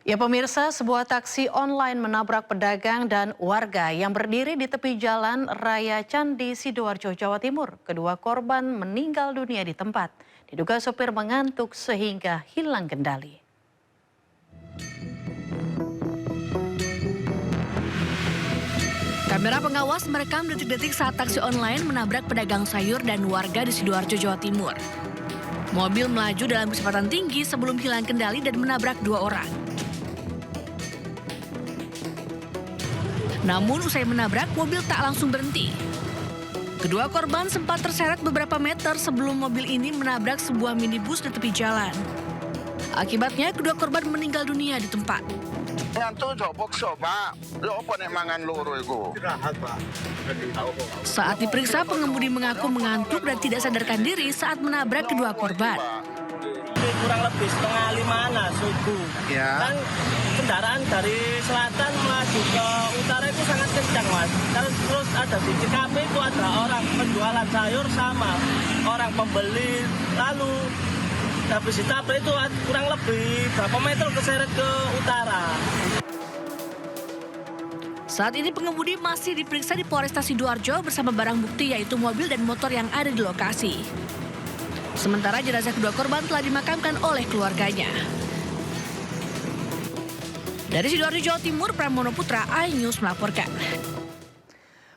Ya pemirsa, sebuah taksi online menabrak pedagang dan warga yang berdiri di tepi jalan Raya Candi Sidoarjo, Jawa Timur. Kedua korban meninggal dunia di tempat. Diduga sopir mengantuk sehingga hilang kendali. Kamera pengawas merekam detik-detik saat taksi online menabrak pedagang sayur dan warga di Sidoarjo, Jawa Timur. Mobil melaju dalam kecepatan tinggi sebelum hilang kendali dan menabrak dua orang. Namun usai menabrak, mobil tak langsung berhenti. Kedua korban sempat terseret beberapa meter sebelum mobil ini menabrak sebuah minibus di tepi jalan. Akibatnya, kedua korban meninggal dunia di tempat. Saat diperiksa, pengemudi mengaku mengantuk dan tidak sadarkan diri saat menabrak kedua korban. Kurang lebih setengah 5 subuh. Ya. Kan kendaraan dari selatan melaju ke utara itu sangat kencang, Mas. Terus ada di CKP itu ada orang penjualan sayur sama orang pembeli. Lalu habis ditabrak itu kurang lebih berapa meter keseret ke utara. Saat ini pengemudi masih diperiksa di Polresta Sidoarjo bersama barang bukti yaitu mobil dan motor yang ada di lokasi. Sementara jenazah kedua korban telah dimakamkan oleh keluarganya. Dari Sidoarjo, Jawa Timur, Pramono Putra, iNews melaporkan.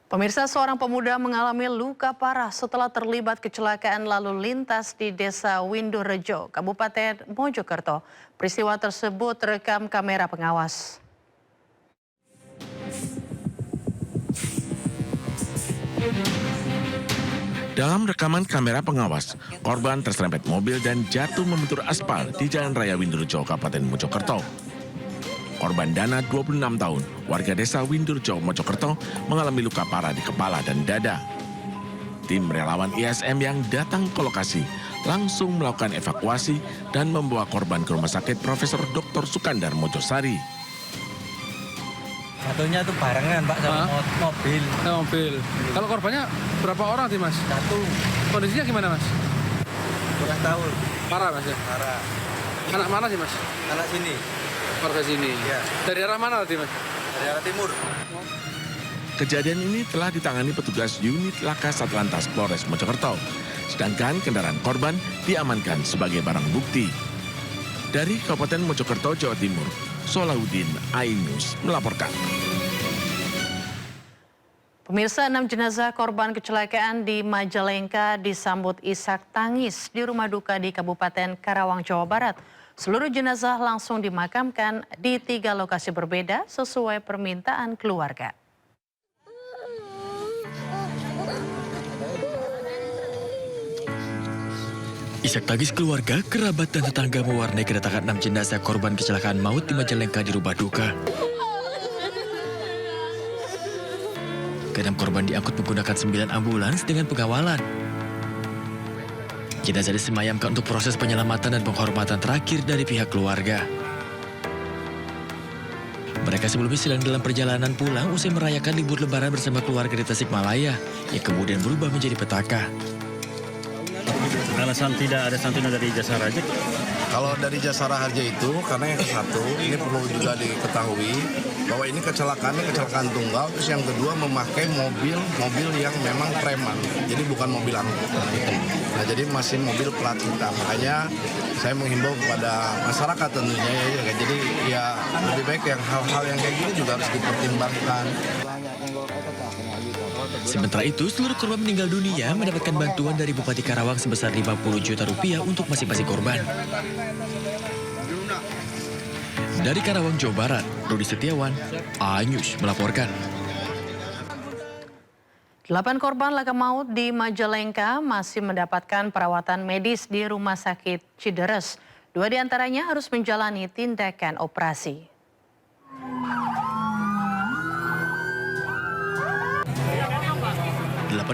Pemirsa, seorang pemuda mengalami luka parah setelah terlibat kecelakaan lalu lintas di Desa Windorejo, Kabupaten Mojokerto. Peristiwa tersebut terekam kamera pengawas. Dalam rekaman kamera pengawas, korban terserempet mobil dan jatuh membentur aspal di Jalan Raya Windorejo, Kabupaten Mojokerto. Korban Dana, 26 tahun, warga desa Windorejo, Mojokerto, mengalami luka parah di kepala dan dada. Tim relawan ISM yang datang ke lokasi langsung melakukan evakuasi dan membawa korban ke Rumah Sakit Profesor Dr. Sukandar Mojosari. Jatuhnya itu barengan Pak sama mobil. Mobil. Kalau korbannya berapa orang sih Mas? Satu. Kondisinya gimana Mas? Kurang tahu. Parah Mas ya? Parah. Anak mana sih Mas? Anak sini. Warga sini? Iya. Dari arah mana tadi Mas? Dari arah timur. Kejadian ini telah ditangani petugas unit Laka Satlantas Polres Mojokerto. Sedangkan kendaraan korban diamankan sebagai barang bukti. Dari Kabupaten Mojokerto, Jawa Timur, Solahuddin, iNews melaporkan. Pemirsa, 6 jenazah korban kecelakaan di Majalengka disambut isak tangis di rumah duka di Kabupaten Karawang, Jawa Barat. Seluruh jenazah langsung dimakamkan di 3 lokasi berbeda sesuai permintaan keluarga. Isak tangis keluarga, kerabat dan tetangga mewarnai kedatangan 6 jenazah korban kecelakaan maut di Majalengka di rumah duka. Ke-6 korban diangkut menggunakan 9 ambulans dengan pengawalan. Jenazah disemayamkan untuk proses penyelamatan dan penghormatan terakhir dari pihak keluarga. Mereka sebelumnya sedang dalam perjalanan pulang usai merayakan libur lebaran bersama keluarga di Tasikmalaya, yang kemudian berubah menjadi petaka. Alasan tidak ada santunan dari Jasara Harja? Kalau dari Jasara Harja itu, karena yang satu, ini perlu juga diketahui bahwa ini kecelakaan tunggal, terus yang kedua memakai mobil yang memang preman, jadi bukan mobil angkut. Nah, jadi masih mobil plat hitam. Makanya saya menghimbau kepada masyarakat tentunya ya, jadi ya lebih baik yang hal-hal yang kayak gini juga harus dipertimbangkan. Sementara itu, seluruh korban meninggal dunia mendapatkan bantuan dari Bupati Karawang sebesar 50 juta rupiah untuk masing-masing korban. Dari Karawang, Jawa Barat, Rudi Setiawan, iNews melaporkan. 8 korban laka maut di Majalengka masih mendapatkan perawatan medis di Rumah Sakit Cideres. 2 diantaranya harus menjalani tindakan operasi.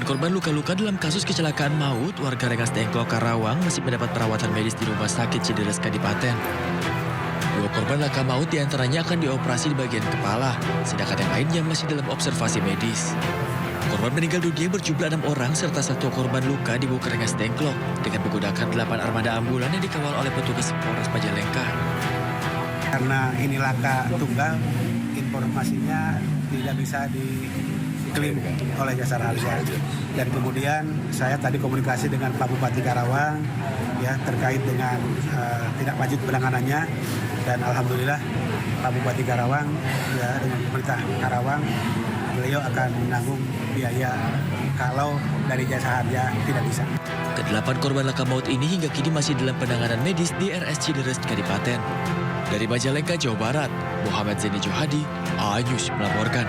Korban luka-luka dalam kasus kecelakaan maut warga Rengas Dengklok, Karawang masih mendapat perawatan medis di Rumah Sakit Cideres, Kadipaten. 2 korban laka maut diantaranya akan dioperasi di bagian kepala, sedangkan yang lainnya masih dalam observasi medis. Korban meninggal dunia berjumlah 6 orang serta 1 korban luka dibawa ke Rengas Dengklok dengan menggunakan 8 armada ambulan yang dikawal oleh petugas Polres Majalengka. karena ini laka tunggal, informasinya tidak bisa diklaim oleh Jasara Harja. Dan kemudian saya tadi komunikasi dengan Pak Bupati Karawang ya terkait dengan tindak lanjut penanganannya, dan alhamdulillah Pak Bupati Karawang ya dengan pemerintah Karawang beliau akan menanggung biaya kalau dari Jasa Harja tidak bisa. Kedelapan korban laka maut ini hingga kini masih dalam penanganan medis di RS Cideres Kadipaten. Dari Majalengka, Jawa Barat, Muhammad Zeni Johadi, A-News melaporkan.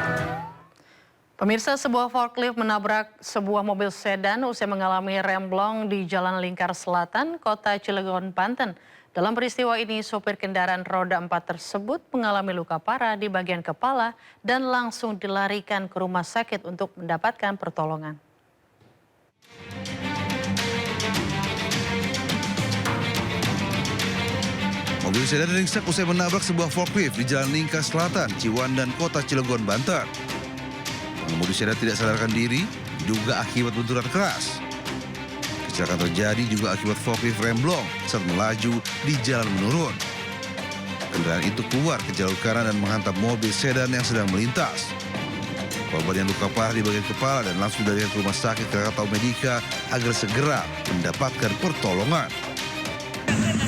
Pemirsa, sebuah forklift menabrak sebuah mobil sedan usai mengalami remblong di Jalan Lingkar Selatan, Kota Cilegon, Banten. Dalam peristiwa ini, sopir kendaraan roda 4 tersebut mengalami luka parah di bagian kepala dan langsung dilarikan ke rumah sakit untuk mendapatkan pertolongan. Mobil sedan ringsek usai menabrak sebuah forklift di Jalan Lingkar Selatan, Ciwandan, Kota Cilegon, Banten. Pengemudi sedan tidak sadarkan diri, diduga akibat benturan keras. Kecelakaan terjadi juga akibat forklift remblong saat melaju di jalan menurun. Kendaraan itu keluar ke jalur kanan dan menghantam mobil sedan yang sedang melintas. Korban yang luka parah di bagian kepala dan langsung dilarikan ke rumah sakit Krakatau Medika agar segera mendapatkan pertolongan.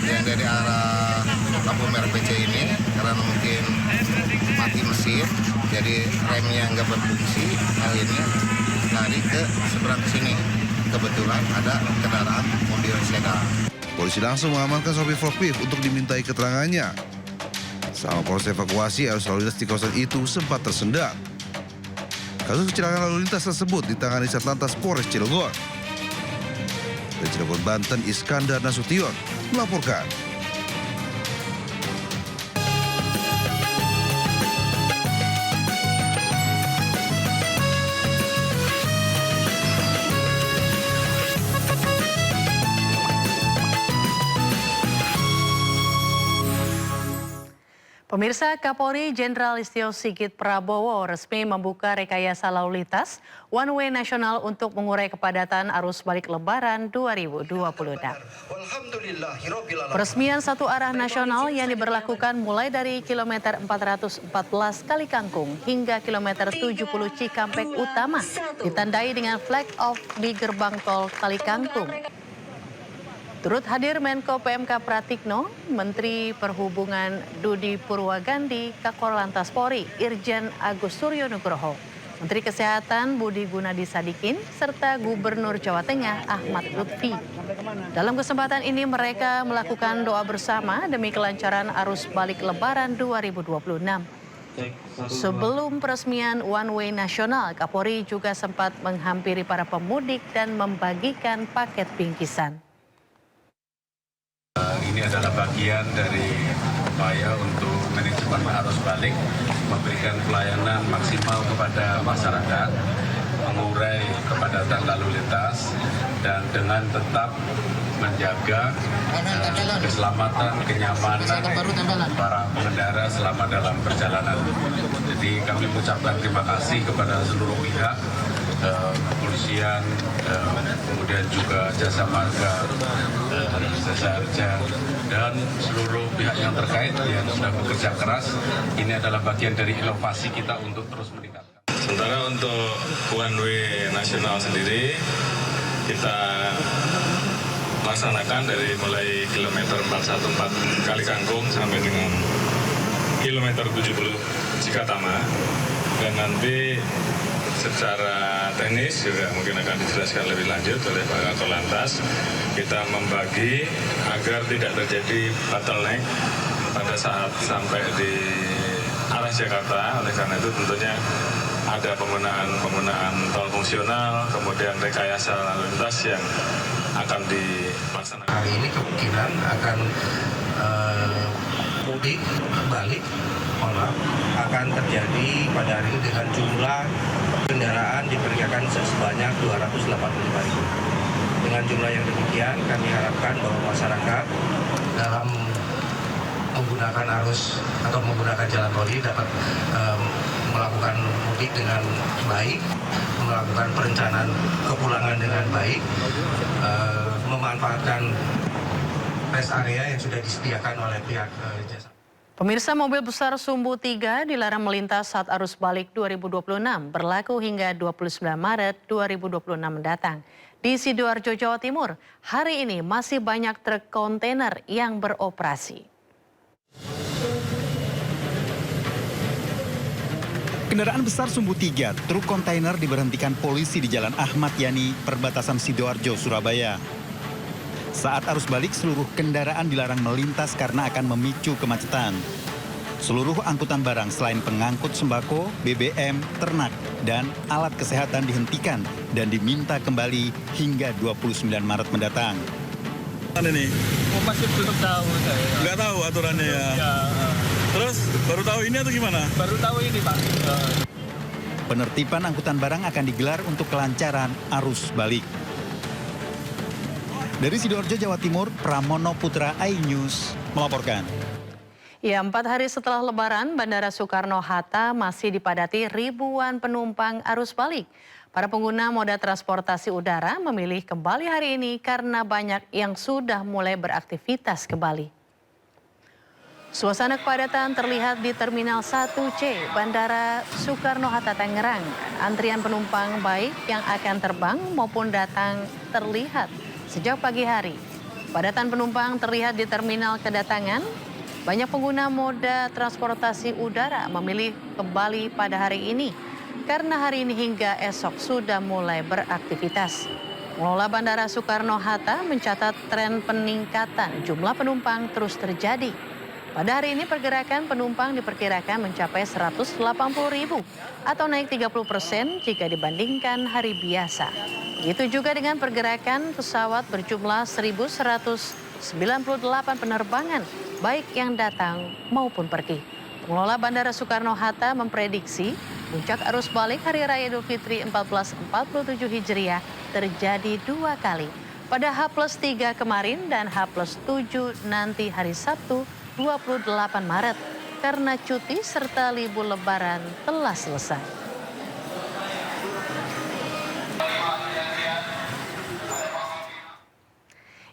Yang dari arah lampu merah PC ini karena mungkin mati mesin, jadi remnya nggak berfungsi, akhirnya lari ke seberang sini. Kebetulan ada kendaraan mobil sedan. Polisi langsung mengamankan sopir forklift untuk dimintai keterangannya. Selama proses evakuasi, arus lalu lintas di kawasan itu sempat tersendat. Kasus kecelakaan lalu lintas tersebut ditangani Satlantas Polres Cilegon. Dari Cilegon, Banten, Iskandar Nasution melaporkan. Pemirsa, Kapolri Jenderal Listio Sigit Prabowo resmi membuka rekayasa lalu lintas one way nasional untuk mengurai kepadatan arus balik Lebaran 2026. Peresmian satu arah nasional yang diberlakukan mulai dari kilometer 414 Kalikangkung hingga kilometer 70 Cikampek Utama ditandai dengan flag off di gerbang tol Kalikangkung. Turut hadir Menko PMK Pratikno, Menteri Perhubungan Dudi Purwagandi, Kakor Lantas Polri Irjen Agus Suryo Nugroho, Menteri Kesehatan Budi Gunadi Sadikin, serta Gubernur Jawa Tengah Ahmad Lutfi. Dalam kesempatan ini mereka melakukan doa bersama demi kelancaran arus balik Lebaran 2026. Sebelum peresmian one way nasional, Kapolri juga sempat menghampiri para pemudik dan membagikan paket bingkisan. Ini adalah bagian dari upaya untuk manajemen arus balik, memberikan pelayanan maksimal kepada masyarakat, mengurai kepadatan lalu lintas, dan dengan tetap menjaga keselamatan, kenyamanan para pengendara selama dalam perjalanan. Jadi kami mengucapkan terima kasih kepada seluruh pihak, kepolisian, kemudian juga jasa marga, jasa harja, dan seluruh pihak yang terkait yang sudah bekerja keras. Ini adalah bagian dari inovasi kita untuk terus meningkatkan. Sementara untuk one way nasional sendiri, kita laksanakan dari mulai kilometer 414 Kalikangkung sampai dengan kilometer 70 Cikatama, dan nanti secara teknis juga mungkin akan dijelaskan lebih lanjut oleh Pak Kakor Lantas. Kita membagi agar tidak terjadi bottleneck pada saat sampai di arah Jakarta. Oleh karena itu tentunya ada penggunaan tol fungsional, kemudian rekayasa lalu lintas yang akan dilaksanakan. Hari ini kemungkinan akan mudik balik, akan terjadi pada hari ini dengan jumlah kendaraan diperkirakan sebanyak 285.000. Dengan jumlah yang demikian, kami harapkan bahwa masyarakat dalam menggunakan arus atau menggunakan jalan tol ini dapat melakukan mudik dengan baik, melakukan perencanaan kepulangan dengan baik, memanfaatkan rest area yang sudah disediakan oleh pihak jasa. Pemirsa, mobil besar Sumbu 3 dilarang melintas saat arus balik 2026 berlaku hingga 29 Maret 2026 mendatang. Di Sidoarjo, Jawa Timur, hari ini masih banyak truk kontainer yang beroperasi. Kendaraan besar Sumbu 3, truk kontainer diberhentikan polisi di Jalan Ahmad Yani, perbatasan Sidoarjo, Surabaya. Saat arus balik, seluruh kendaraan dilarang melintas karena akan memicu kemacetan. Seluruh angkutan barang selain pengangkut sembako, BBM, ternak, dan alat kesehatan dihentikan dan diminta kembali hingga 29 Maret mendatang. Ini? Oh, masih belum tahu saya. Nggak tahu aturannya ya? Ya. Terus baru tahu ini atau gimana? Baru tahu ini, Pak. Penertiban angkutan barang akan digelar untuk kelancaran arus balik. Dari Sidoarjo, Jawa Timur, Pramono Putra, iNews melaporkan. Ya, 4 hari setelah Lebaran, Bandara Soekarno-Hatta masih dipadati ribuan penumpang arus balik. Para pengguna moda transportasi udara memilih kembali hari ini karena banyak yang sudah mulai beraktivitas kembali. Suasana kepadatan terlihat di Terminal 1C Bandara Soekarno-Hatta Tangerang. Antrian penumpang baik yang akan terbang maupun datang terlihat sejak pagi hari. Padatan penumpang terlihat di terminal kedatangan. Banyak pengguna moda transportasi udara memilih kembali pada hari ini karena hari ini hingga esok sudah mulai beraktivitas. Pengelola Bandara Soekarno-Hatta mencatat tren peningkatan jumlah penumpang terus terjadi. Pada hari ini pergerakan penumpang diperkirakan mencapai 180.000 atau naik 30% jika dibandingkan hari biasa. Begitu juga dengan pergerakan pesawat berjumlah 1.198 penerbangan, baik yang datang maupun pergi. Pengelola Bandara Soekarno-Hatta memprediksi puncak arus balik Hari Raya Idul Fitri 1447 Hijriah terjadi 2 kali. Pada H+3 kemarin dan H+7 nanti hari Sabtu 28 Maret karena cuti serta libur Lebaran telah selesai.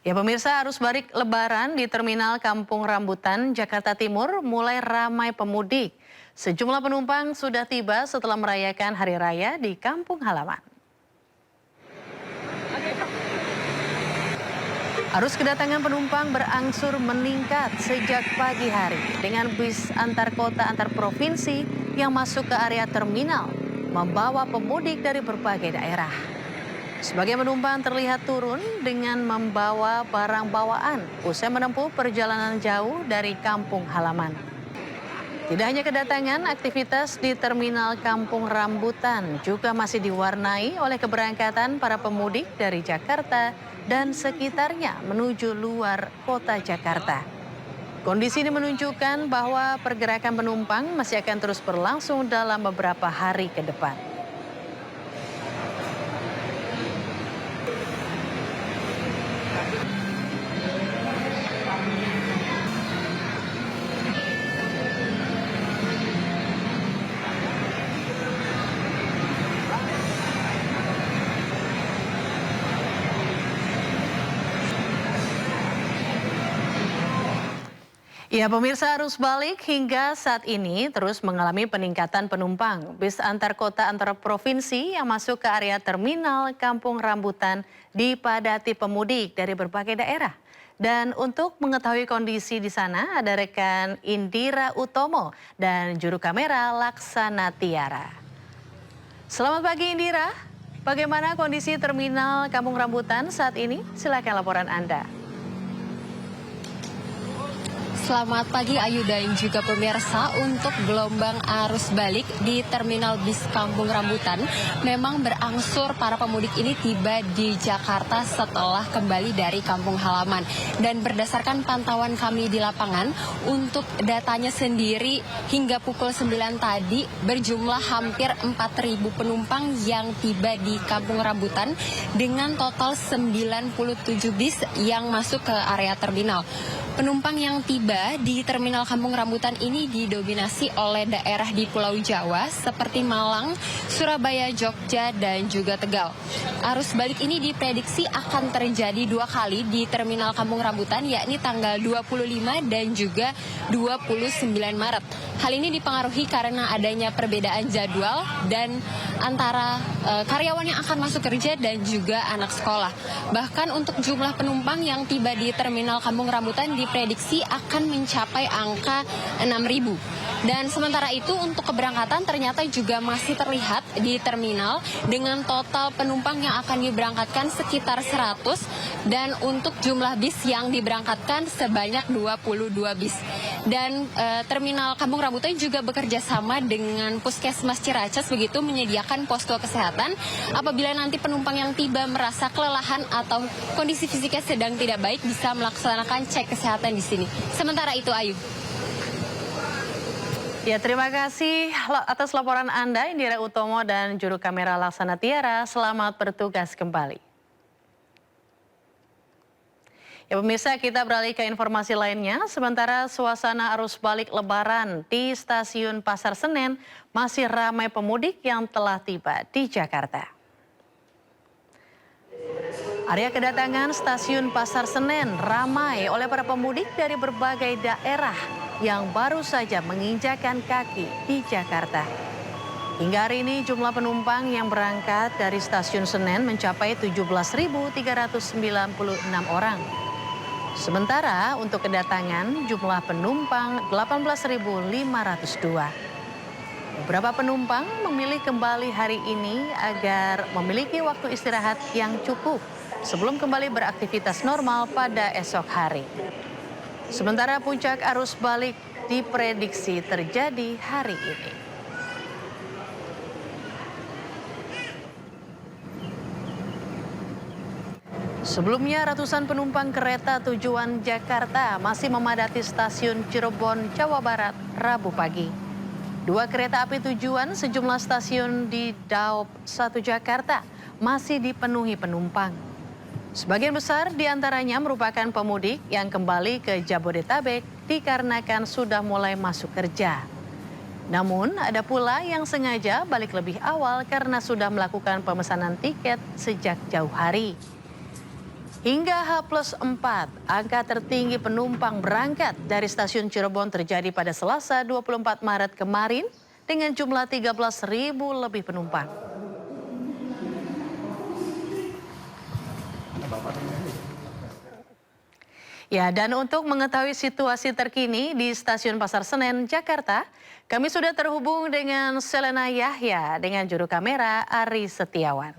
Ya pemirsa, arus balik Lebaran di Terminal Kampung Rambutan, Jakarta Timur mulai ramai pemudik. Sejumlah penumpang sudah tiba setelah merayakan Hari Raya di kampung halaman. Arus kedatangan penumpang berangsur meningkat sejak pagi hari dengan bis antar kota antar provinsi yang masuk ke area terminal membawa pemudik dari berbagai daerah. Sebagian penumpang terlihat turun dengan membawa barang bawaan usai menempuh perjalanan jauh dari kampung halaman. Tidak hanya kedatangan, aktivitas di Terminal Kampung Rambutan juga masih diwarnai oleh keberangkatan para pemudik dari Jakarta dan sekitarnya menuju luar kota Jakarta. Kondisi ini menunjukkan bahwa pergerakan penumpang masih akan terus berlangsung dalam beberapa hari ke depan. Ya pemirsa, arus balik hingga saat ini terus mengalami peningkatan penumpang. Bis antar kota antar provinsi yang masuk ke area terminal Kampung Rambutan dipadati pemudik dari berbagai daerah. Dan untuk mengetahui kondisi di sana ada rekan Indira Utomo dan juru kamera Laksana Tiara. Selamat pagi Indira, bagaimana kondisi terminal Kampung Rambutan saat ini? Silakan laporan Anda. Selamat pagi Ayu dan juga pemirsa. Untuk gelombang arus balik di Terminal Bis Kampung Rambutan memang berangsur para pemudik ini tiba di Jakarta setelah kembali dari kampung halaman. Dan berdasarkan pantauan kami di lapangan, untuk datanya sendiri hingga pukul 9 tadi berjumlah hampir 4.000 penumpang yang tiba di Kampung Rambutan dengan total 97 bis yang masuk ke area terminal. Penumpang yang tiba di Terminal Kampung Rambutan ini didominasi oleh daerah di Pulau Jawa seperti Malang, Surabaya, Jogja, dan juga Tegal. Arus balik ini diprediksi akan terjadi 2 kali di Terminal Kampung Rambutan, yakni tanggal 25 dan juga 29 Maret. Hal ini dipengaruhi karena adanya perbedaan jadwal dan antara karyawan yang akan masuk kerja dan juga anak sekolah. Bahkan untuk jumlah penumpang yang tiba di Terminal Kampung Rambutan diprediksi akan mencapai angka 6.000. Dan sementara itu untuk keberangkatan ternyata juga masih terlihat di terminal dengan total penumpang yang akan diberangkatkan sekitar 100 dan untuk jumlah bis yang diberangkatkan sebanyak 22 bis. Dan Terminal Kampung Rambutan juga bekerja sama dengan Puskesmas Ciracas begitu menyediakan posko kesehatan apabila nanti penumpang yang tiba merasa kelelahan atau kondisi fisiknya sedang tidak baik bisa melaksanakan cek kesehatan di sini. Sementara itu Ayu. Ya, terima kasih atas laporan Anda, Indira Utomo dan juru kamera Laksana Tiara. Selamat bertugas kembali. Ya pemirsa, kita beralih ke informasi lainnya. Sementara suasana arus balik Lebaran di Stasiun Pasar Senen masih ramai pemudik yang telah tiba di Jakarta. Area kedatangan Stasiun Pasar Senen ramai oleh para pemudik dari berbagai daerah yang baru saja menginjakan kaki di Jakarta. Hingga hari ini jumlah penumpang yang berangkat dari Stasiun Senen mencapai 17.396 orang. Sementara untuk kedatangan jumlah penumpang 18.502. Beberapa penumpang memilih kembali hari ini agar memiliki waktu istirahat yang cukup sebelum kembali beraktivitas normal pada esok hari. Sementara puncak arus balik diprediksi terjadi hari ini. Sebelumnya ratusan penumpang kereta tujuan Jakarta masih memadati stasiun Cirebon, Jawa Barat, Rabu pagi. 2 kereta api tujuan sejumlah stasiun di Daop 1 Jakarta masih dipenuhi penumpang. Sebagian besar diantaranya merupakan pemudik yang kembali ke Jabodetabek dikarenakan sudah mulai masuk kerja. Namun ada pula yang sengaja balik lebih awal karena sudah melakukan pemesanan tiket sejak jauh hari. Hingga H+4, angka tertinggi penumpang berangkat dari stasiun Cirebon terjadi pada Selasa 24 Maret kemarin dengan jumlah 13.000 lebih penumpang. Ya, dan untuk mengetahui situasi terkini di Stasiun Pasar Senen, Jakarta, kami sudah terhubung dengan Selena Yahya dengan juru kamera Ari Setiawan.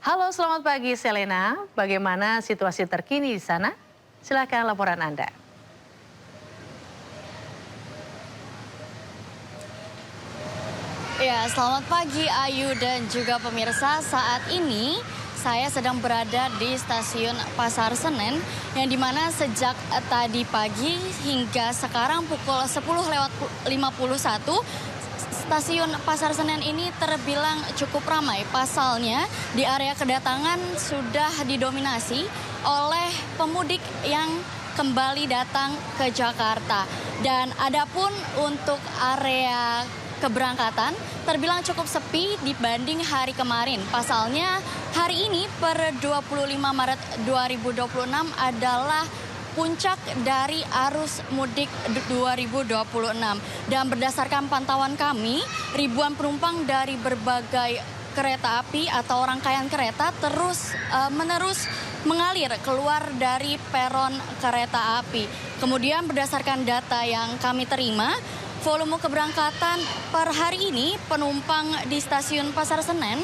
Halo, selamat pagi Selena. Bagaimana situasi terkini di sana? Silakan laporan Anda. Ya, selamat pagi Ayu dan juga pemirsa. Saat ini saya sedang berada di Stasiun Pasar Senen yang dimana sejak tadi pagi hingga sekarang pukul 10:51 Stasiun Pasar Senen ini terbilang cukup ramai. Pasalnya di area kedatangan sudah didominasi oleh pemudik yang kembali datang ke Jakarta. Dan adapun untuk area keberangkatan terbilang cukup sepi dibanding hari kemarin. Pasalnya hari ini per 25 Maret 2026 adalah puncak dari arus mudik 2026. Dan berdasarkan pantauan kami, ribuan penumpang dari berbagai kereta api atau rangkaian kereta menerus mengalir keluar dari peron kereta api. Kemudian berdasarkan data yang kami terima, volume keberangkatan per hari ini penumpang di Stasiun Pasar Senen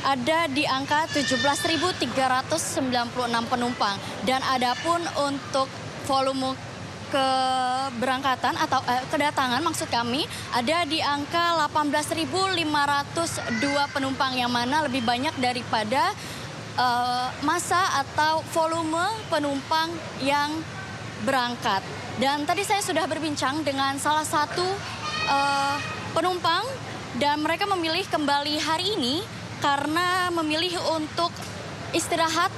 ada di angka 17.396 penumpang. Dan adapun untuk volume keberangkatan atau kedatangan maksud kami ada di angka 18.502 penumpang yang mana lebih banyak daripada masa atau volume penumpang yang berangkat. Dan tadi saya sudah berbincang dengan salah satu penumpang dan mereka memilih kembali hari ini karena memilih untuk istirahat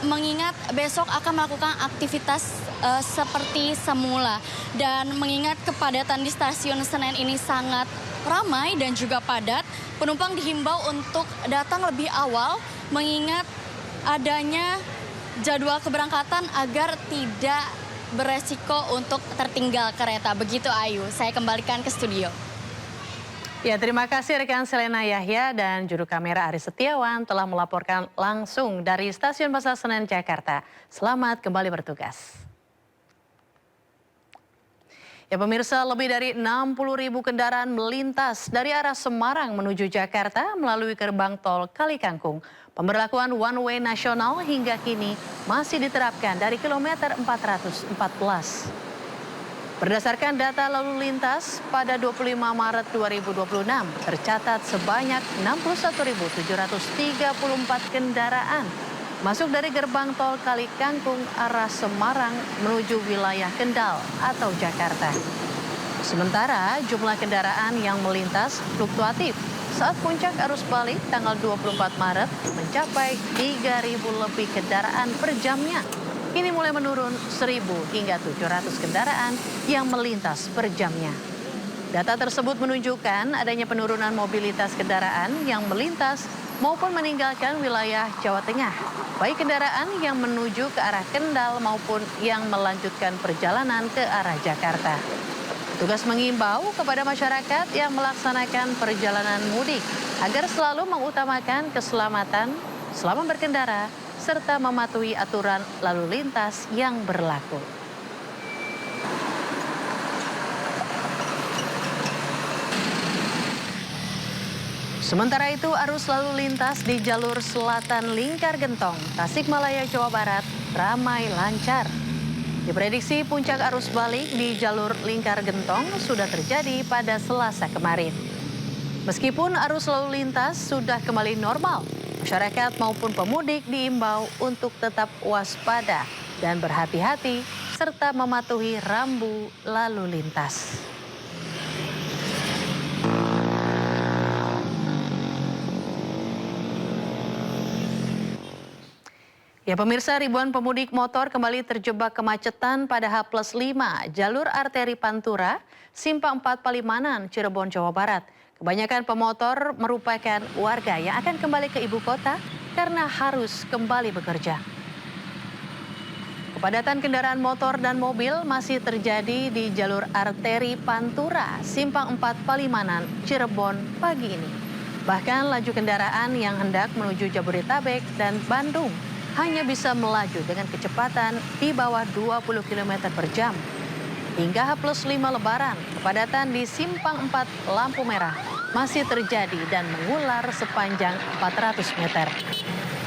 mengingat besok akan melakukan aktivitas seperti semula. Dan mengingat kepadatan di stasiun Senen ini sangat ramai dan juga padat, penumpang dihimbau untuk datang lebih awal mengingat adanya jadwal keberangkatan agar tidak beresiko untuk tertinggal kereta. Begitu Ayu, saya kembalikan ke studio. Ya, terima kasih rekan Selena Yahya dan juru kamera Aris Setiawan telah melaporkan langsung dari Stasiun Pasar Senen, Jakarta. Selamat kembali bertugas. Ya pemirsa, lebih dari 60.000 kendaraan melintas dari arah Semarang menuju Jakarta melalui gerbang tol Kali Kangkung. Pemberlakuan one way nasional hingga kini masih diterapkan dari kilometer 414. Berdasarkan data lalu lintas, pada 25 Maret 2026 tercatat sebanyak 61.734 kendaraan masuk dari gerbang tol Kali Kangkung arah Semarang menuju wilayah Kendal atau Jakarta. Sementara jumlah kendaraan yang melintas fluktuatif saat puncak arus balik tanggal 24 Maret mencapai 3.000 lebih kendaraan per jamnya. Kini mulai menurun 1.000 hingga 700 kendaraan yang melintas per jamnya. Data tersebut menunjukkan adanya penurunan mobilitas kendaraan yang melintas maupun meninggalkan wilayah Jawa Tengah, baik kendaraan yang menuju ke arah Kendal maupun yang melanjutkan perjalanan ke arah Jakarta. Tugas mengimbau kepada masyarakat yang melaksanakan perjalanan mudik agar selalu mengutamakan keselamatan selama berkendara serta mematuhi aturan lalu lintas yang berlaku. Sementara itu, arus lalu lintas di jalur selatan Lingkar Gentong, Tasikmalaya, Jawa Barat ramai lancar. Diprediksi puncak arus balik di jalur Lingkar Gentong sudah terjadi pada Selasa kemarin. Meskipun arus lalu lintas sudah kembali normal, masyarakat maupun pemudik diimbau untuk tetap waspada dan berhati-hati serta mematuhi rambu lalu lintas. Ya pemirsa, ribuan pemudik motor kembali terjebak kemacetan pada H+5 jalur arteri Pantura, Simpang 4 Palimanan, Cirebon, Jawa Barat. Kebanyakan pemotor merupakan warga yang akan kembali ke ibu kota karena harus kembali bekerja. Kepadatan kendaraan motor dan mobil masih terjadi di jalur arteri Pantura, Simpang 4 Palimanan, Cirebon pagi ini. Bahkan laju kendaraan yang hendak menuju Jabodetabek dan Bandung hanya bisa melaju dengan kecepatan di bawah 20 km per jam. Hingga H+5 Lebaran, kepadatan di Simpang 4 lampu merah masih terjadi dan mengular sepanjang 400 meter.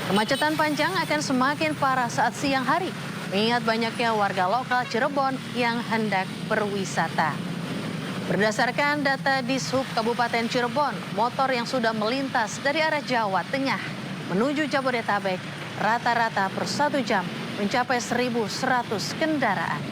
Kemacetan panjang akan semakin parah saat siang hari, mengingat banyaknya warga lokal Cirebon yang hendak berwisata. Berdasarkan data Dishub Kabupaten Cirebon, motor yang sudah melintas dari arah Jawa Tengah menuju Jabodetabek rata-rata per 1 jam mencapai 1.100 kendaraan.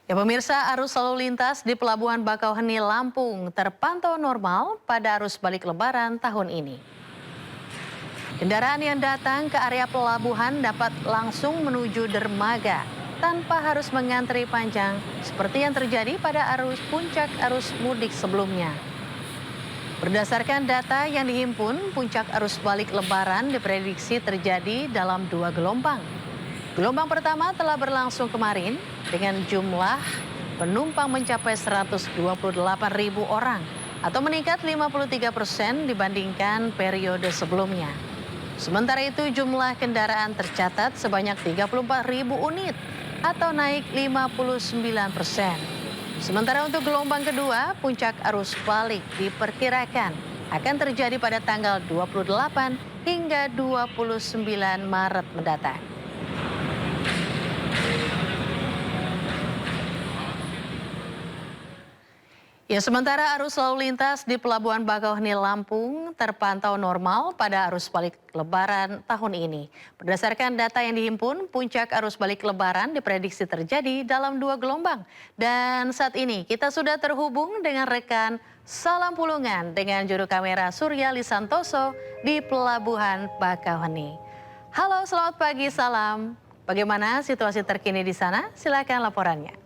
Ya pemirsa, arus lalu lintas di Pelabuhan Bakauheni, Lampung terpantau normal pada arus balik Lebaran tahun ini. Kendaraan yang datang ke area pelabuhan dapat langsung menuju dermaga tanpa harus mengantri panjang seperti yang terjadi pada arus puncak arus mudik sebelumnya. Berdasarkan data yang dihimpun, puncak arus balik Lebaran diprediksi terjadi dalam 2 gelombang. Gelombang pertama telah berlangsung kemarin dengan jumlah penumpang mencapai 128.000 orang atau meningkat 53% dibandingkan periode sebelumnya. Sementara itu jumlah kendaraan tercatat sebanyak 34.000 unit atau naik 59%. Sementara untuk gelombang kedua, puncak arus balik diperkirakan akan terjadi pada tanggal 28 hingga 29 Maret mendatang. Ya, sementara arus lalu lintas di Pelabuhan Bakauheni Lampung terpantau normal pada arus balik Lebaran tahun ini. Berdasarkan data yang dihimpun, puncak arus balik Lebaran diprediksi terjadi dalam 2 gelombang. Dan saat ini kita sudah terhubung dengan rekan Salam Pulungan dengan juru kamera Suryali Santoso di Pelabuhan Bakauheni. Halo, selamat pagi Salam. Bagaimana situasi terkini di sana? Silakan laporannya.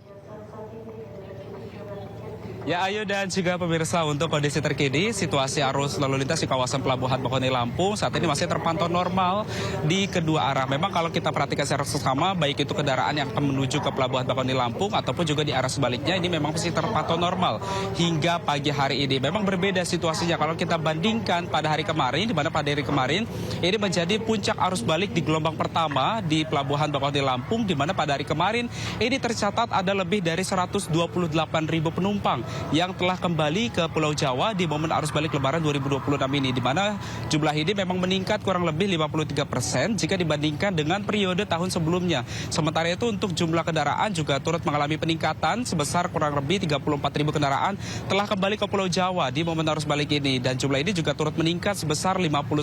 Ya, Ayu dan juga pemirsa, untuk kondisi terkini, situasi arus lalu lintas di kawasan Pelabuhan Bakauheni Lampung saat ini masih terpantau normal di kedua arah. Memang kalau kita perhatikan secara seksama, baik itu kendaraan yang akan menuju ke Pelabuhan Bakauheni Lampung ataupun juga di arah sebaliknya, ini memang masih terpantau normal hingga pagi hari ini. Memang berbeda situasinya kalau kita bandingkan pada hari kemarin, di mana pada hari kemarin ini menjadi puncak arus balik di gelombang pertama di Pelabuhan Bakauheni Lampung, di mana pada hari kemarin ini tercatat ada lebih dari 128.000 penumpang yang telah kembali ke Pulau Jawa di momen arus balik Lebaran 2026 ini, di mana jumlah ini memang meningkat kurang lebih 53% jika dibandingkan dengan periode tahun sebelumnya. Sementara itu untuk jumlah kendaraan juga turut mengalami peningkatan sebesar kurang lebih 34.000 kendaraan telah kembali ke Pulau Jawa di momen arus balik ini, dan jumlah ini juga turut meningkat sebesar 59%.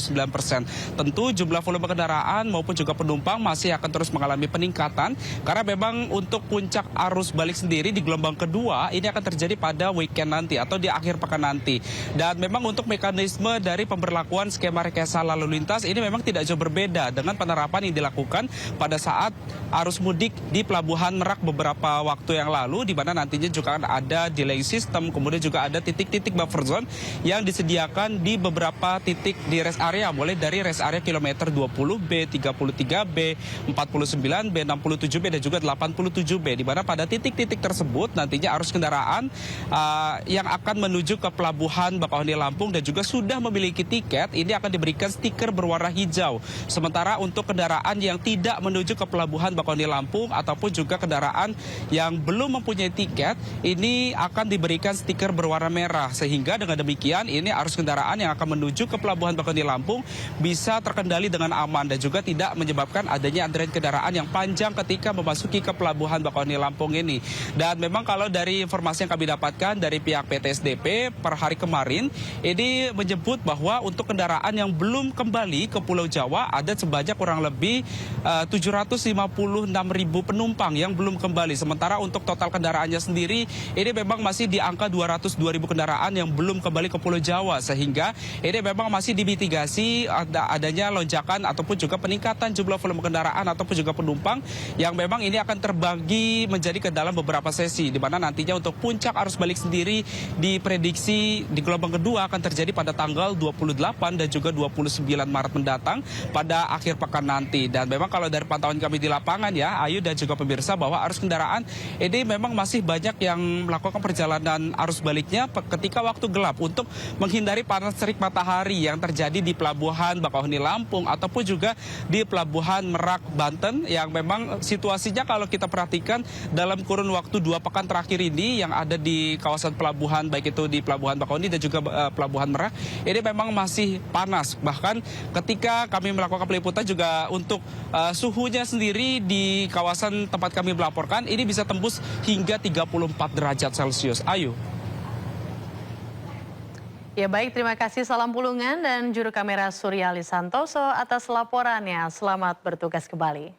Tentu jumlah volume kendaraan maupun juga penumpang masih akan terus mengalami peningkatan karena memang untuk puncak arus balik sendiri di gelombang kedua ini akan terjadi pada weekend nanti atau di akhir pekan nanti. Dan memang untuk mekanisme dari pemberlakuan skema rekayasa lalu lintas ini memang tidak jauh berbeda dengan penerapan yang dilakukan pada saat arus mudik di Pelabuhan Merak beberapa waktu yang lalu, di mana nantinya juga akan ada delay system, kemudian juga ada titik-titik buffer zone yang disediakan di beberapa titik di rest area, mulai dari rest area kilometer 20, B33, B49, B67B dan juga 87B, di mana pada titik-titik tersebut nantinya arus kendaraan yang akan menuju ke Pelabuhan Bakauheni Lampung dan juga sudah memiliki tiket ini akan diberikan stiker berwarna hijau. Sementara untuk kendaraan yang tidak menuju ke Pelabuhan Bakauheni Lampung ataupun juga kendaraan yang belum mempunyai tiket ini akan diberikan stiker berwarna merah, sehingga dengan demikian ini arus kendaraan yang akan menuju ke Pelabuhan Bakauheni Lampung bisa terkendali dengan aman dan juga tidak menyebabkan adanya antrian kendaraan yang panjang ketika memasuki ke Pelabuhan Bakauheni Lampung ini. Dan memang kalau dari informasi yang kami dapatkan dari pihak PT SDP per hari kemarin ini menyebut bahwa untuk kendaraan yang belum kembali ke Pulau Jawa ada sebanyak kurang lebih 756.000 penumpang yang belum kembali. Sementara untuk total kendaraannya sendiri ini memang masih di angka 202.000 kendaraan yang belum kembali ke Pulau Jawa, sehingga ini memang masih dimitigasi adanya lonjakan ataupun juga peningkatan jumlah volume kendaraan ataupun juga penumpang yang memang ini akan terbagi menjadi ke dalam beberapa sesi, di mana nantinya untuk puncak arus balik sendiri diprediksi di gelombang kedua akan terjadi pada tanggal 28 dan juga 29 Maret mendatang pada akhir pekan nanti. Dan memang kalau dari pantauan kami di lapangan ya, Ayu dan juga pemirsa, bahwa arus kendaraan ini memang masih banyak yang melakukan perjalanan arus baliknya ketika waktu gelap untuk menghindari panas terik matahari yang terjadi di Pelabuhan Bakauheni Lampung ataupun juga di Pelabuhan Merak Banten, yang memang situasinya kalau kita perhatikan dalam kurun waktu 2 pekan terakhir ini yang ada di kawasan pelabuhan, baik itu di Pelabuhan Bakauheni dan juga Pelabuhan Merak, ini memang masih panas. Bahkan ketika kami melakukan peliputan juga untuk suhunya sendiri di kawasan tempat kami melaporkan ini bisa tembus hingga 34 derajat Celcius. Ayu. Ya baik, terima kasih Salam Pulungan dan juru kamera Suryali Santoso atas laporannya. Selamat bertugas kembali.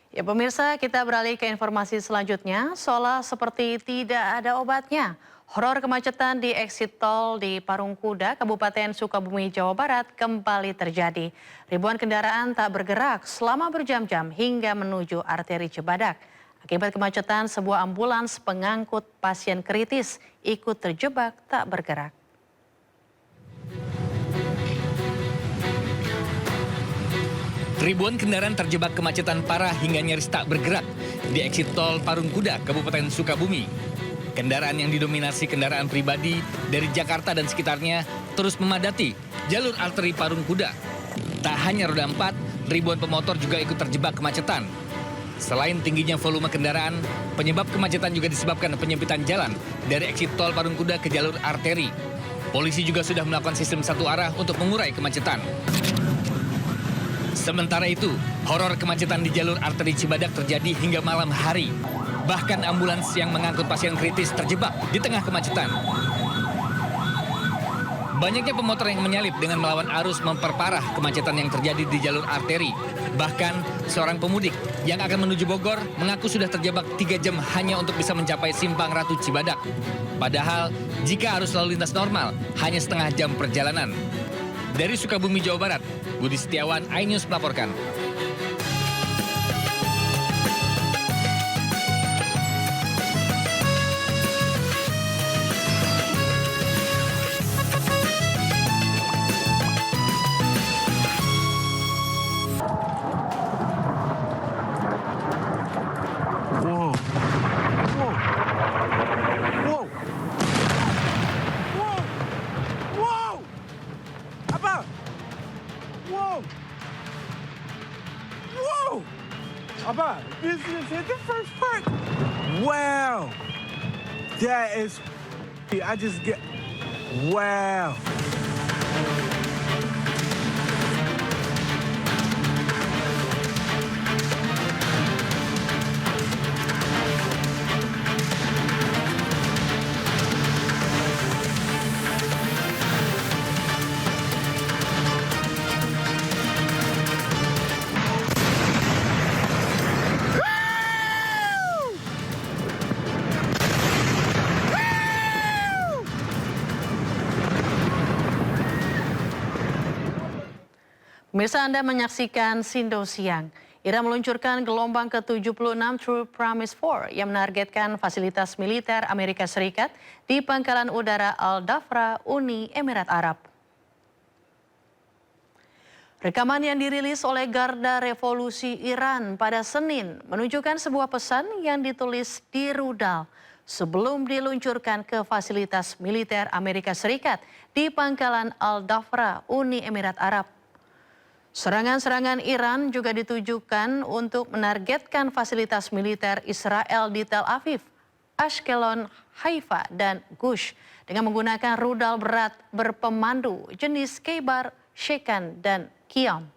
Ya pemirsa, kita beralih ke informasi selanjutnya. Seolah seperti tidak ada obatnya. Horor kemacetan di exit tol di Parungkuda, Kabupaten Sukabumi, Jawa Barat kembali terjadi. Ribuan kendaraan tak bergerak selama berjam-jam hingga menuju arteri Cibadak. Akibat kemacetan, sebuah ambulans pengangkut pasien kritis ikut terjebak tak bergerak. Ribuan kendaraan terjebak kemacetan parah hingga nyaris tak bergerak di exit tol Parungkuda, Kabupaten Sukabumi. Kendaraan yang didominasi kendaraan pribadi dari Jakarta dan sekitarnya terus memadati jalur arteri Parungkuda. Tak hanya roda 4, ribuan pemotor juga ikut terjebak kemacetan. Selain tingginya volume kendaraan, penyebab kemacetan juga disebabkan penyempitan jalan dari exit tol Parungkuda ke jalur arteri. Polisi juga sudah melakukan sistem satu arah untuk mengurai kemacetan. Sementara itu, horor kemacetan di jalur arteri Cibadak terjadi hingga malam hari. Bahkan ambulans yang mengangkut pasien kritis terjebak di tengah kemacetan. Banyaknya pemotor yang menyalip dengan melawan arus memperparah kemacetan yang terjadi di jalur arteri. Bahkan seorang pemudik yang akan menuju Bogor mengaku sudah terjebak 3 jam hanya untuk bisa mencapai Simpang Ratu Cibadak. Padahal jika arus lalu lintas normal hanya setengah jam perjalanan. Dari Sukabumi, Jawa Barat, Budi Setiawan, iNews melaporkan. Abba, this is the first part. Wow. That is, I just get, wow. Pemirsa, Anda menyaksikan Sindo Siang. Iran meluncurkan gelombang ke-76 True Promise 4 yang menargetkan fasilitas militer Amerika Serikat di Pangkalan Udara Al-Dhafra, Uni Emirat Arab. Rekaman yang dirilis oleh Garda Revolusi Iran pada Senin menunjukkan sebuah pesan yang ditulis di rudal sebelum diluncurkan ke fasilitas militer Amerika Serikat di Pangkalan Al-Dhafra, Uni Emirat Arab. Serangan-serangan Iran juga ditujukan untuk menargetkan fasilitas militer Israel di Tel Aviv, Ashkelon, Haifa, dan Gush dengan menggunakan rudal berat berpemandu jenis Khaybar, Shekan, dan Qiyam.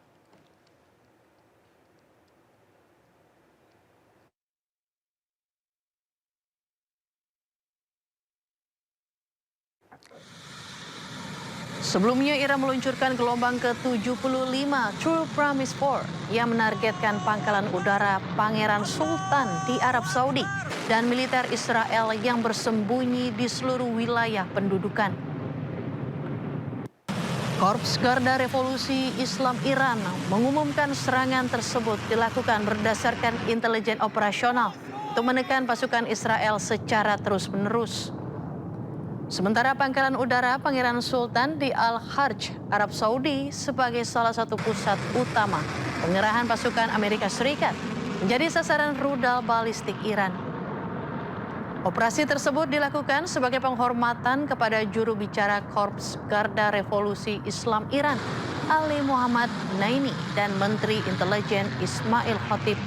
Sebelumnya, Iran meluncurkan gelombang ke-75 True Promise 4 yang menargetkan pangkalan udara Pangeran Sultan di Arab Saudi dan militer Israel yang bersembunyi di seluruh wilayah pendudukan. Korps Garda Revolusi Islam Iran mengumumkan serangan tersebut dilakukan berdasarkan intelijen operasional untuk menekan pasukan Israel secara terus-menerus. Sementara pangkalan udara Pangeran Sultan di Al-Kharj, Arab Saudi sebagai salah satu pusat utama pengerahan pasukan Amerika Serikat menjadi sasaran rudal balistik Iran. Operasi tersebut dilakukan sebagai penghormatan kepada juru bicara Korps Garda Revolusi Islam Iran, Ali Muhammad Naini, dan Menteri Intelijen Ismail Khatib.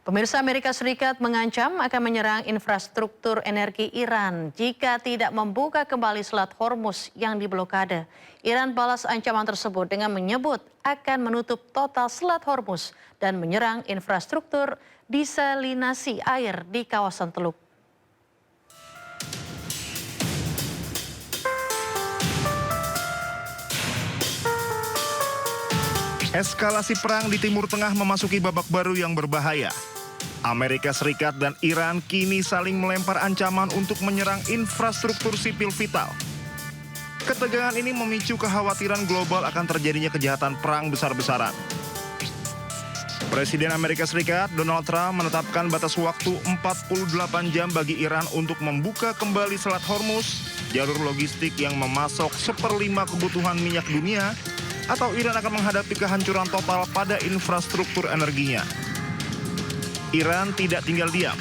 Pemirsa, Amerika Serikat mengancam akan menyerang infrastruktur energi Iran jika tidak membuka kembali Selat Hormuz yang diblokade. Iran balas ancaman tersebut dengan menyebut akan menutup total Selat Hormuz dan menyerang infrastruktur desalinasi air di kawasan Teluk. Eskalasi perang di Timur Tengah memasuki babak baru yang berbahaya. Amerika Serikat dan Iran kini saling melempar ancaman untuk menyerang infrastruktur sipil vital. Ketegangan ini memicu kekhawatiran global akan terjadinya kejahatan perang besar-besaran. Presiden Amerika Serikat Donald Trump menetapkan batas waktu 48 jam bagi Iran untuk membuka kembali Selat Hormuz, jalur logistik yang memasok 1/5 kebutuhan minyak dunia, atau Iran akan menghadapi kehancuran total pada infrastruktur energinya. Iran tidak tinggal diam.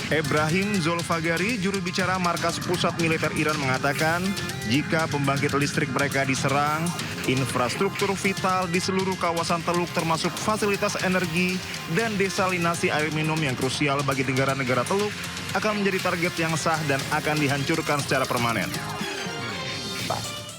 Ebrahim Zolfagari, juru bicara Markas Pusat Militer Iran, mengatakan jika pembangkit listrik mereka diserang, infrastruktur vital di seluruh kawasan Teluk termasuk fasilitas energi dan desalinasi air minum yang krusial bagi negara-negara Teluk akan menjadi target yang sah dan akan dihancurkan secara permanen.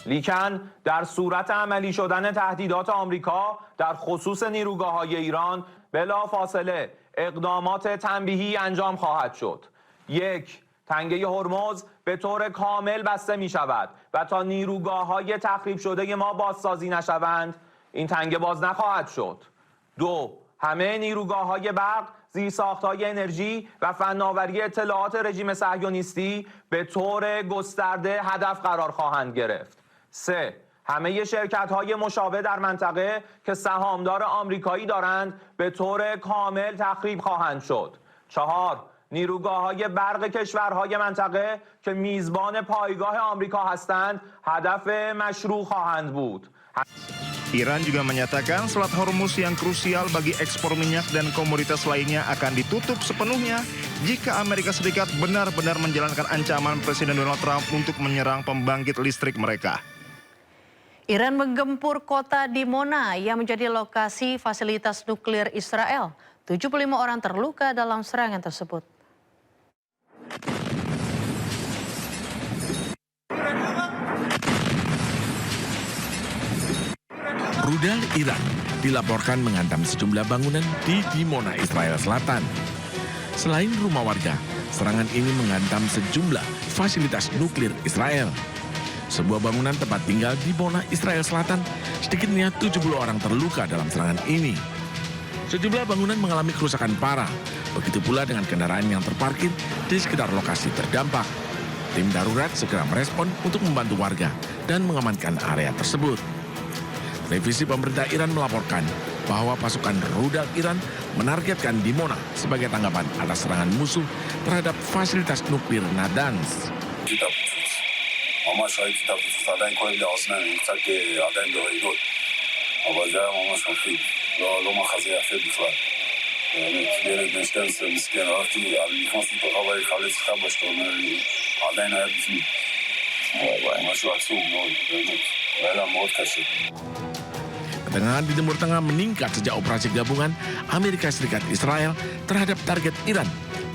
لیکن در صورت عملی شدن تهدیدات آمریکا در خصوص نیروگاه‌های ایران بلافاصله اقدامات تنبیهی انجام خواهد شد. 1. تنگه هرمز به طور کامل بسته می شود و تا نیروگاه‌های تخریب شده ما بازسازی نشوند این تنگه باز نخواهد شد. 2. همه نیروگاه‌های برق، زیرساخت‌های انرژی و فناوری اطلاعات رژیم صهیونیستی به طور گسترده هدف قرار خواهند گرفت. 3. همه شرکت‌های مشابه در منطقه که سهامدار آمریکایی دارند به طور کامل تخریب خواهند شد. 4. نیروگاه‌های برق کشورهای منطقه که میزبان پایگاه آمریکا هستند هدف مشروع خواهند بود. Iran juga menyatakan Selat Hormuz yang krusial bagi ekspor minyak dan komoditas lainnya akan ditutup sepenuhnya jika Amerika Serikat benar-benar menjalankan ancaman Presiden Donald Trump untuk menyerang pembangkit listrik mereka. Iran menggempur kota Dimona yang menjadi lokasi fasilitas nuklir Israel. 75 orang terluka dalam serangan tersebut. Rudal Iran dilaporkan menghantam sejumlah bangunan di Dimona, Israel Selatan. Selain rumah warga, serangan ini menghantam sejumlah fasilitas nuklir Israel. Sebuah bangunan tempat tinggal di Dimona, Israel Selatan, sedikitnya 70 orang terluka dalam serangan ini. Sejumlah bangunan mengalami kerusakan parah, begitu pula dengan kendaraan yang terparkir di sekitar lokasi terdampak. Tim darurat segera merespon untuk membantu warga dan mengamankan area tersebut. Televisi pemerintah Iran melaporkan bahwa pasukan rudal Iran menargetkan Dimona sebagai tanggapan atas serangan musuh terhadap fasilitas nuklir Natanz. Ketegangan di Timur Tengah meningkat sejak operasi gabungan Amerika Serikat Israel terhadap target Iran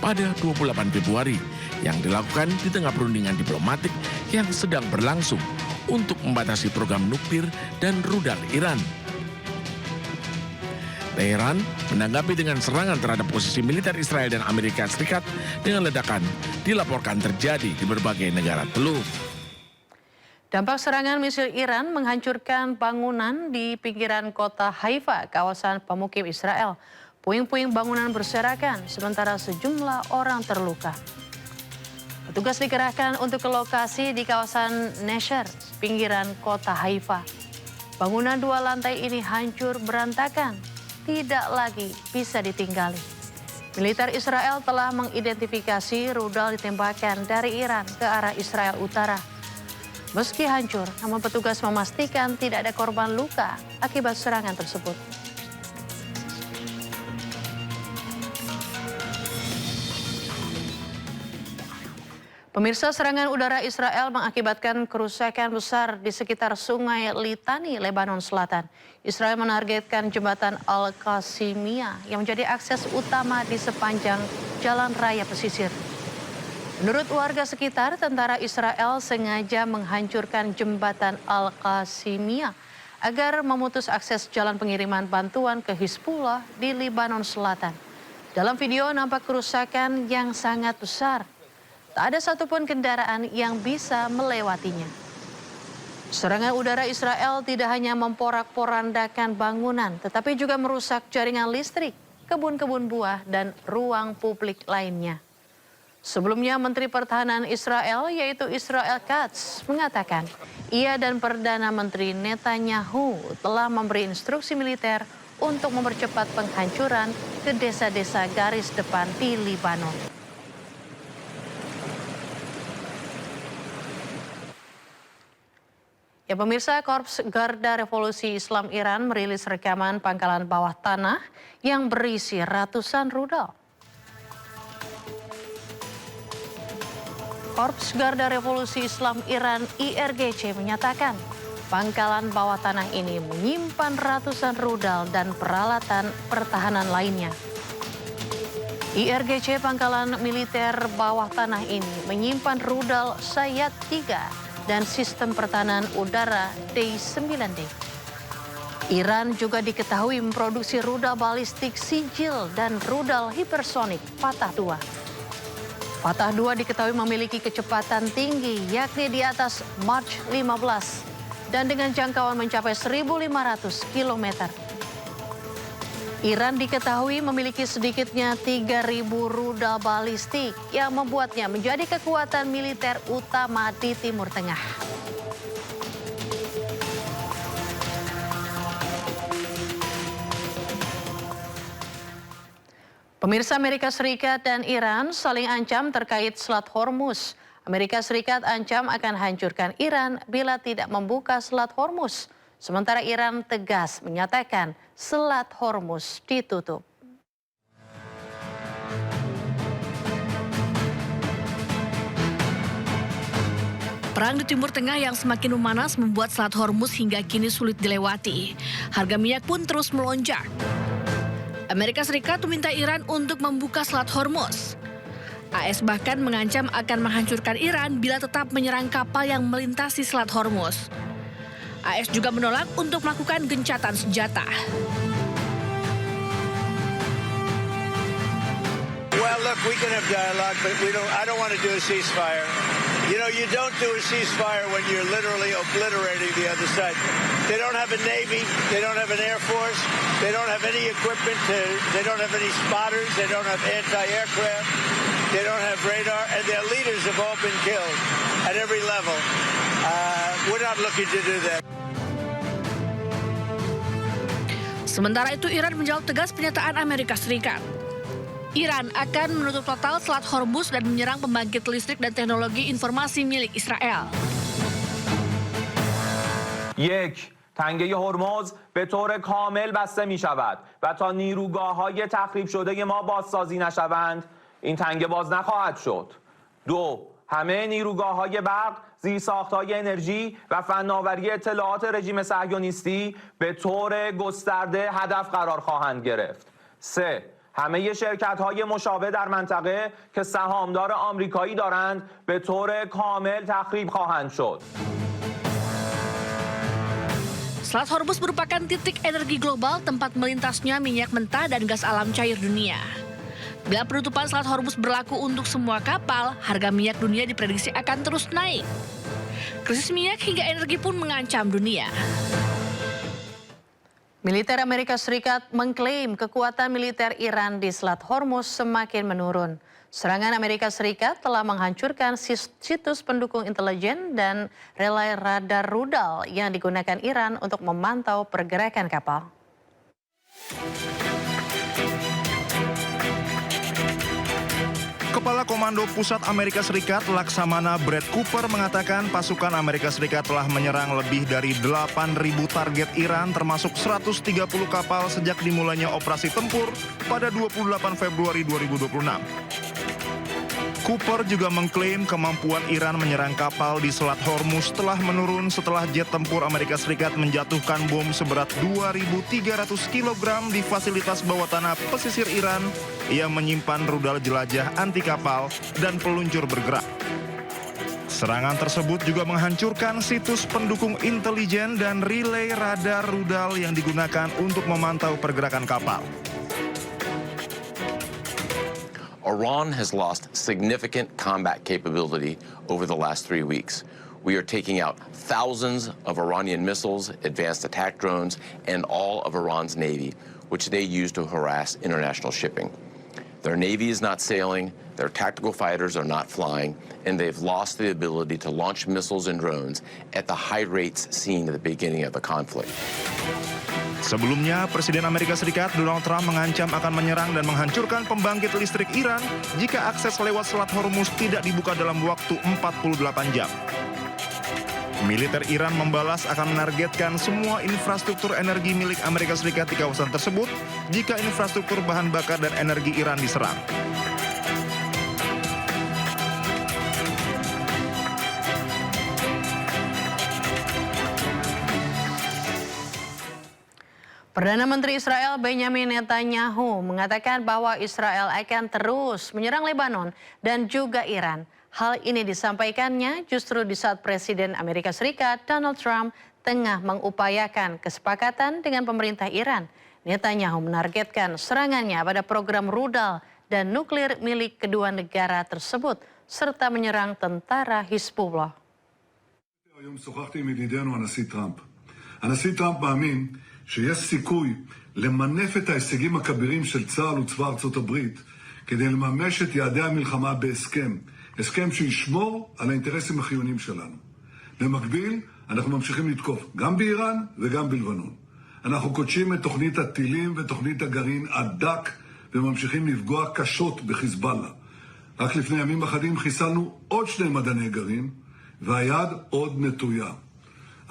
pada 28 Februari yang dilakukan di tengah perundingan diplomatik yang sedang berlangsung untuk membatasi program nuklir dan rudal Iran. Teheran menanggapi dengan serangan terhadap posisi militer Israel dan Amerika Serikat dengan ledakan dilaporkan terjadi di berbagai negara teluk. Dampak serangan misil Iran menghancurkan bangunan di pinggiran kota Haifa, kawasan pemukim Israel. Puing-puing bangunan berserakan, sementara sejumlah orang terluka. Petugas dikerahkan untuk ke lokasi di kawasan Nesher, pinggiran kota Haifa. Bangunan 2 lantai ini hancur berantakan, tidak lagi bisa ditinggali. Militer Israel telah mengidentifikasi rudal ditembakkan dari Iran ke arah Israel Utara. Meski hancur, namun petugas memastikan tidak ada korban luka akibat serangan tersebut. Pemirsa, serangan udara Israel mengakibatkan kerusakan besar di sekitar Sungai Litani, Lebanon Selatan. Israel menargetkan jembatan Al-Qasimiyah yang menjadi akses utama di sepanjang jalan raya pesisir. Menurut warga sekitar, tentara Israel sengaja menghancurkan jembatan Al-Qasimiyah agar memutus akses jalan pengiriman bantuan ke Hizbullah di Lebanon Selatan. Dalam video nampak kerusakan yang sangat besar. Tak ada satupun kendaraan yang bisa melewatinya. Serangan udara Israel tidak hanya memporak-porandakan bangunan, tetapi juga merusak jaringan listrik, kebun-kebun buah, dan ruang publik lainnya. Sebelumnya, Menteri Pertahanan Israel, yaitu Israel Katz, mengatakan ia dan Perdana Menteri Netanyahu telah memberi instruksi militer untuk mempercepat penghancuran ke desa-desa garis depan di Lebanon. Ya pemirsa, Korps Garda Revolusi Islam Iran merilis rekaman pangkalan bawah tanah yang berisi ratusan rudal. Korps Garda Revolusi Islam Iran IRGC menyatakan pangkalan bawah tanah ini menyimpan ratusan rudal dan peralatan pertahanan lainnya. IRGC pangkalan militer bawah tanah ini menyimpan rudal Sayad 3 dan sistem pertahanan udara D-9D. Iran juga diketahui memproduksi rudal balistik Sijil dan rudal hipersonik Fatah II. Fatah II diketahui memiliki kecepatan tinggi yakni di atas Mach 15 dan dengan jangkauan mencapai 1.500 km. Iran diketahui memiliki sedikitnya 3.000 rudal balistik yang membuatnya menjadi kekuatan militer utama di Timur Tengah. Pemirsa, Amerika Serikat dan Iran saling ancam terkait Selat Hormuz. Amerika Serikat ancam akan hancurkan Iran bila tidak membuka Selat Hormuz. Sementara Iran tegas menyatakan Selat Hormuz ditutup. Perang di Timur Tengah yang semakin memanas membuat Selat Hormuz hingga kini sulit dilewati. Harga minyak pun terus melonjak. Amerika Serikat meminta Iran untuk membuka Selat Hormuz. AS bahkan mengancam akan menghancurkan Iran bila tetap menyerang kapal yang melintasi Selat Hormuz. AS juga menolak untuk melakukan gencatan senjata. Well, look, we can have dialogue, but I don't want to do a ceasefire. You know, you don't do a ceasefire when you're literally obliterating the other side. They don't have a Navy. They don't have an Air Force. They don't have any equipment. They don't have any spotters. They don't have anti-aircraft. They don't have radar. And their leaders have all been killed at every level. We're not looking to do that. Sementara itu, Iran menjawab tegas pernyataan Amerika Serikat. Iran akan menutup total Selat Hormuz dan menyerang pembangkit listrik dan teknologi informasi milik Israel. یک، تنگه هرمز به طور کامل بسته می شود و تا نیروگاه‌های تخریب شده ما بازسازی نشوند این تنگه باز نخواهد شد. دو، همه نیروگاه‌های برق، زیرساخت‌های انرژی و فناوری اطلاعات رژیم صهیونیستی به طور گسترده هدف قرار خواهند گرفت. سه، همه شرکت‌های مشابه در منطقه که سهامدار آمریکایی دارند به طور کامل تخریب خواهند شد. Selat Hormuz merupakan titik energi global tempat melintasnya minyak mentah dan gas alam cair dunia. Bila penutupan Selat Hormuz berlaku untuk semua kapal, harga minyak dunia diprediksi akan terus naik. Krisis minyak hingga energi pun mengancam dunia. Militer Amerika Serikat mengklaim kekuatan militer Iran di Selat Hormuz semakin menurun. Serangan Amerika Serikat telah menghancurkan situs pendukung intelijen dan relay radar rudal yang digunakan Iran untuk memantau pergerakan kapal. Kepala Komando Pusat Amerika Serikat Laksamana Brad Cooper mengatakan pasukan Amerika Serikat telah menyerang lebih dari 8.000 target Iran termasuk 130 kapal sejak dimulainya operasi tempur pada 28 Februari 2026. Cooper juga mengklaim kemampuan Iran menyerang kapal di Selat Hormuz telah menurun setelah jet tempur Amerika Serikat menjatuhkan bom seberat 2.300 kg di fasilitas bawah tanah pesisir Iran yang menyimpan rudal jelajah anti kapal dan peluncur bergerak. Serangan tersebut juga menghancurkan situs pendukung intelijen dan relay radar rudal yang digunakan untuk memantau pergerakan kapal. Iran has lost significant combat capability over the last 3 weeks. We are taking out thousands of Iranian missiles, advanced attack drones, and all of Iran's navy, which they use to harass international shipping. Their navy is not sailing, their tactical fighters are not flying, and they've lost the ability to launch missiles and drones at the high rates seen at the beginning of the conflict. Sebelumnya, Presiden Amerika Serikat Donald Trump mengancam akan menyerang dan menghancurkan pembangkit listrik Iran jika akses lewat Selat Hormuz tidak dibuka dalam waktu 48 jam. Militer Iran membalas akan menargetkan semua infrastruktur energi milik Amerika Serikat di kawasan tersebut jika infrastruktur bahan bakar dan energi Iran diserang. Perdana Menteri Israel Benjamin Netanyahu mengatakan bahwa Israel akan terus menyerang Lebanon dan juga Iran Hal ini disampaikannya justru di saat Presiden Amerika Serikat Donald Trump tengah mengupayakan kesepakatan dengan pemerintah Iran. Netanyahu menargetkan serangannya pada program rudal dan nuklir milik kedua negara tersebut, serta menyerang tentara Hizbullah. היום שוחחתי עם ידידנו הנשיא טראמפ. הנשיא טראמפ מאמין שיש סיכוי למנף את ההישגים הכבירים של צה"ל וצבא ארצות הברית כדי לממש את יעדי המלחמה בהסכם. הסכם שישמור על האינטרסים החיוניים שלנו. במקביל, אנחנו ממשיכים לתקוף גם באיראן וגם בלבנון. אנחנו קודשים את תוכנית הטילים ותוכנית הגרעין עד דק וממשיכים לפגוע קשות בחיזבאללה. רק לפני ימים אחדים חיסלנו עוד 2 מדעני גרעין והיד עוד נטויה.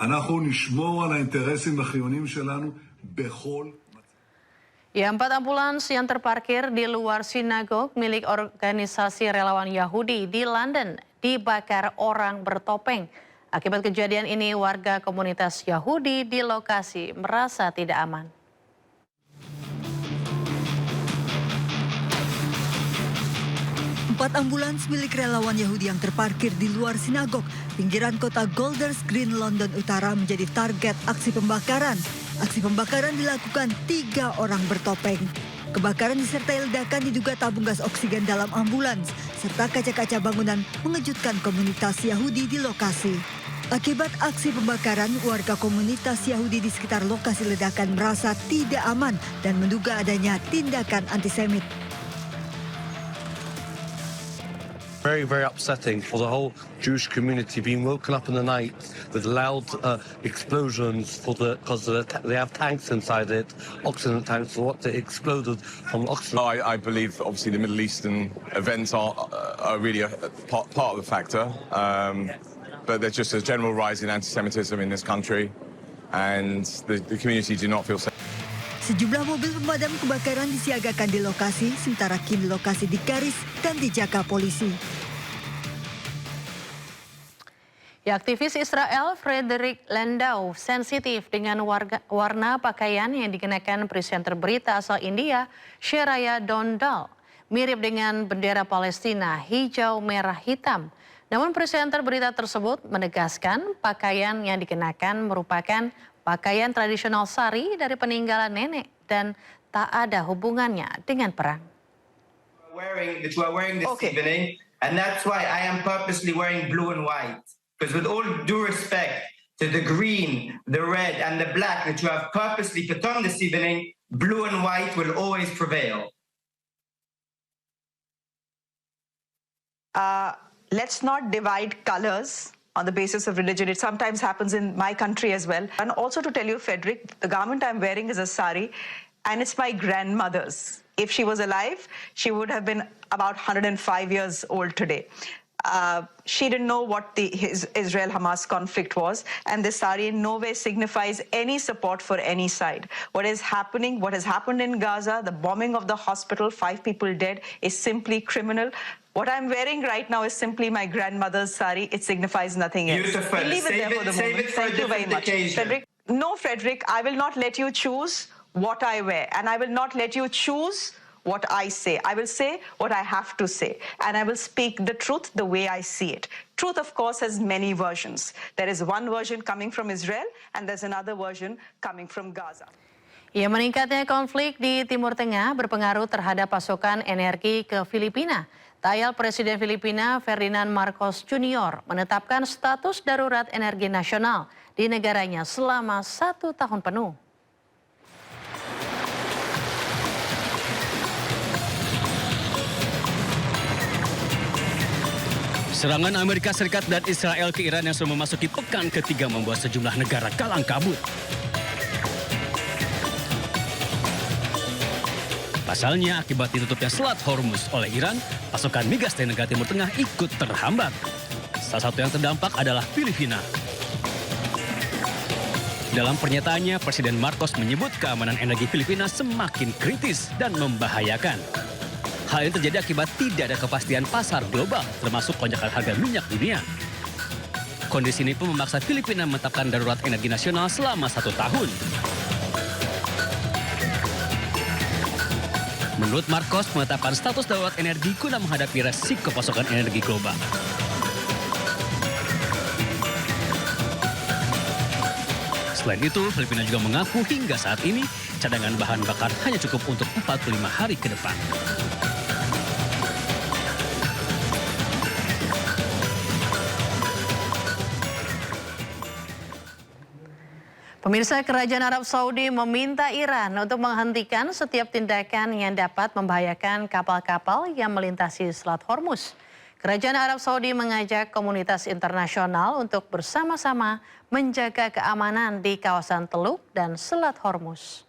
אנחנו נשמור על האינטרסים החיוניים שלנו בכל... Ya, 4 ambulans yang terparkir di luar sinagog milik organisasi relawan Yahudi di London dibakar orang bertopeng. Akibat kejadian ini, warga komunitas Yahudi di lokasi merasa tidak aman. Empat ambulans milik relawan Yahudi yang terparkir di luar sinagog pinggiran kota Golders Green, London Utara menjadi target aksi pembakaran. Aksi pembakaran dilakukan 3 orang bertopeng. Kebakaran disertai ledakan diduga tabung gas oksigen dalam ambulans, serta kaca-kaca bangunan mengejutkan komunitas Yahudi di lokasi. Akibat aksi pembakaran, warga komunitas Yahudi di sekitar lokasi ledakan merasa tidak aman dan menduga adanya tindakan antisemit. Very, very upsetting for the whole Jewish community being woken up in the night with loud explosions because they have tanks inside it, oxygen tanks, for what they exploded from oxygen. I believe obviously the Middle Eastern events are really a part of the factor, but there's just a general rise in anti-Semitism in this country, and the community do not feel safe. Sejumlah mobil pemadam kebakaran disiagakan di lokasi, sementara kini lokasi digaris dan dijaga polisi. Ya, aktivis Israel Frederick Landau sensitif dengan warna pakaian yang dikenakan presenter berita asal India, Sheraya Dondal. Mirip dengan bendera Palestina, hijau, merah, hitam. Namun presenter berita tersebut menegaskan pakaian yang dikenakan merupakan pakaian tradisional sari dari peninggalan nenek dan tak ada hubungannya dengan perang. That you are wearing this evening, and that's why I am purposely wearing blue and white. Because with all due respect to the green, the red, and the black that you have purposely put on this evening, blue and white will always prevail. Let's not divide colors on the basis of religion. It sometimes happens in my country as well. And also to tell you, Frederick, the garment I'm wearing is a sari, and it's my grandmother's. If she was alive, she would have been about 105 years old today. She didn't know what the Israel-Hamas conflict was, and this sari in no way signifies any support for any side. What is happening, what has happened in Gaza, the bombing of the hospital, 5 people dead, is simply criminal. What I'm wearing right now is simply my grandmother's sari. It signifies nothing else. Beautiful. We'll leave it there for the moment. Thank you very much. Frederick, no, Frederick, I will not let you choose what I wear, and I will not let you choose what I say. I will say what I have to say, and I will speak the truth the way I see it. Truth, of course, has many versions. There is one version coming from Israel, and there's another version coming from Gaza. Ya, meningkatnya konflik di Timur Tengah berpengaruh terhadap pasokan energi ke Filipina. Tayal Presiden Filipina Ferdinand Marcos Jr. menetapkan status darurat energi nasional di negaranya selama 1 tahun penuh. Serangan Amerika Serikat dan Israel ke Iran yang sudah memasuki pekan ketiga membuat sejumlah negara kalang kabut. Pasalnya, akibat ditutupnya Selat Hormuz oleh Iran, pasokan migas dari negara Timur Tengah ikut terhambat. Salah satu yang terdampak adalah Filipina. Dalam pernyataannya, Presiden Marcos menyebut keamanan energi Filipina semakin kritis dan membahayakan. Hal ini terjadi akibat tidak ada kepastian pasar global, termasuk lonjakan harga minyak dunia. Kondisi ini pun memaksa Filipina menetapkan darurat energi nasional selama 1 tahun. Menurut Marcos, menetapkan status darurat energi guna menghadapi resiko pasokan energi global. Selain itu, Filipina juga mengaku hingga saat ini cadangan bahan bakar hanya cukup untuk 45 hari ke depan. Pemirsa, Kerajaan Arab Saudi meminta Iran untuk menghentikan setiap tindakan yang dapat membahayakan kapal-kapal yang melintasi Selat Hormuz. Kerajaan Arab Saudi mengajak komunitas internasional untuk bersama-sama menjaga keamanan di kawasan Teluk dan Selat Hormuz.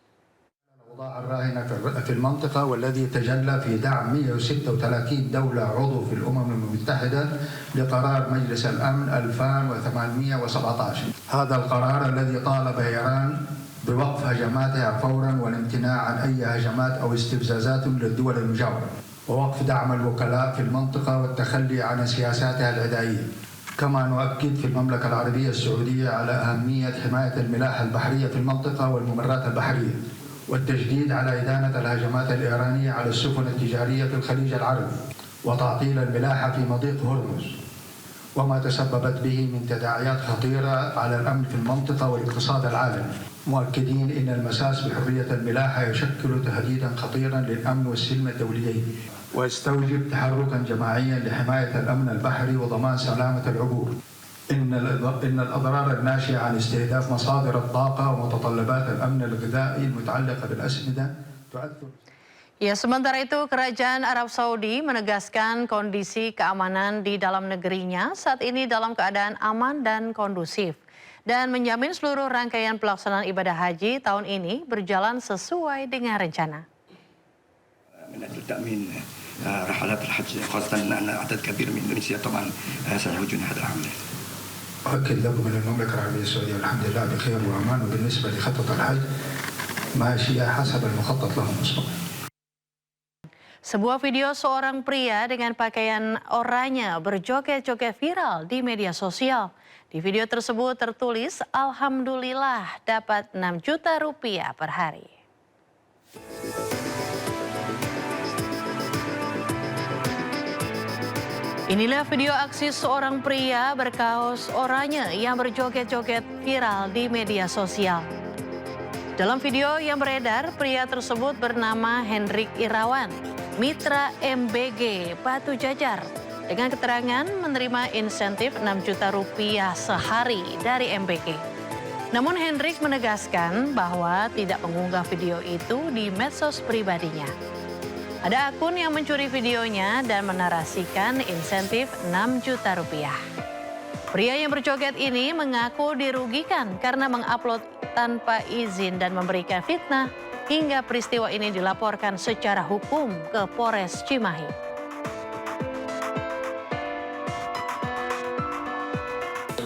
الأوضاع الراهنة في المنطقة والذي تجلى في دعم 136 دولة عضو في الأمم المتحدة لقرار مجلس الأمن 2817. هذا القرار الذي طالب إيران بوقف هجماتها فورا والامتناع عن أي هجمات أو استفزازات للدول المجاورة ووقف دعم الوكلاء في المنطقة والتخلي عن سياساتها العدائية. كما نؤكد في المملكة العربية السعودية على أهمية حماية الملاحة البحرية في المنطقة والممرات البحرية والتشديد على إدانة الهجمات الإيرانية على السفن التجارية في الخليج العربي وتعطيل الملاحة في مضيق هرمز وما تسببت به من تداعيات خطيرة على الأمن في المنطقة والاقتصاد العالمي، مؤكدين أن المساس بحرية الملاحة يشكل تهديدا خطيرا للأمن والسلم الدوليين ويستوجب تحركا جماعيا لحماية الأمن البحري وضمان سلامة العبور. إن الأضرار الناشئة عن استهداف مصادر الطاقة ومتطلبات الأمن الغذائي المتعلقة بالأسمدة تؤثر. Ya, sementara itu Kerajaan Arab Saudi menegaskan kondisi keamanan di dalam negerinya saat ini dalam keadaan aman dan kondusif dan menjamin seluruh rangkaian pelaksanaan ibadah haji tahun ini berjalan sesuai dengan rencana. رحلات الحج خاصة أن عدد كبير من إندونيسيا طبعا سيحجون هذا العام. أؤكد لكم أن المملكة العربية السعودية الحمد لله بخير وأمان وبالنسبة لخطة الحج ماشية حسب المخطط له مسبقا. Sebuah video seorang pria dengan pakaian oranye berjoget-joget viral di media sosial. Di video tersebut tertulis, "Alhamdulillah dapat 6 juta rupiah per hari." Inilah video aksi seorang pria berkaos oranye yang berjoget-joget viral di media sosial. Dalam video yang beredar, pria tersebut bernama Hendrik Irawan, mitra MBG Batu Jajar, dengan keterangan menerima insentif 6 juta rupiah sehari dari MBG. Namun Hendrik menegaskan bahwa tidak mengunggah video itu di medsos pribadinya. Ada akun yang mencuri videonya dan menarasikan insentif 6 juta rupiah. Pria yang berjoget ini mengaku dirugikan karena mengupload tanpa izin dan memberikan fitnah hingga peristiwa ini dilaporkan secara hukum ke Polres Cimahi.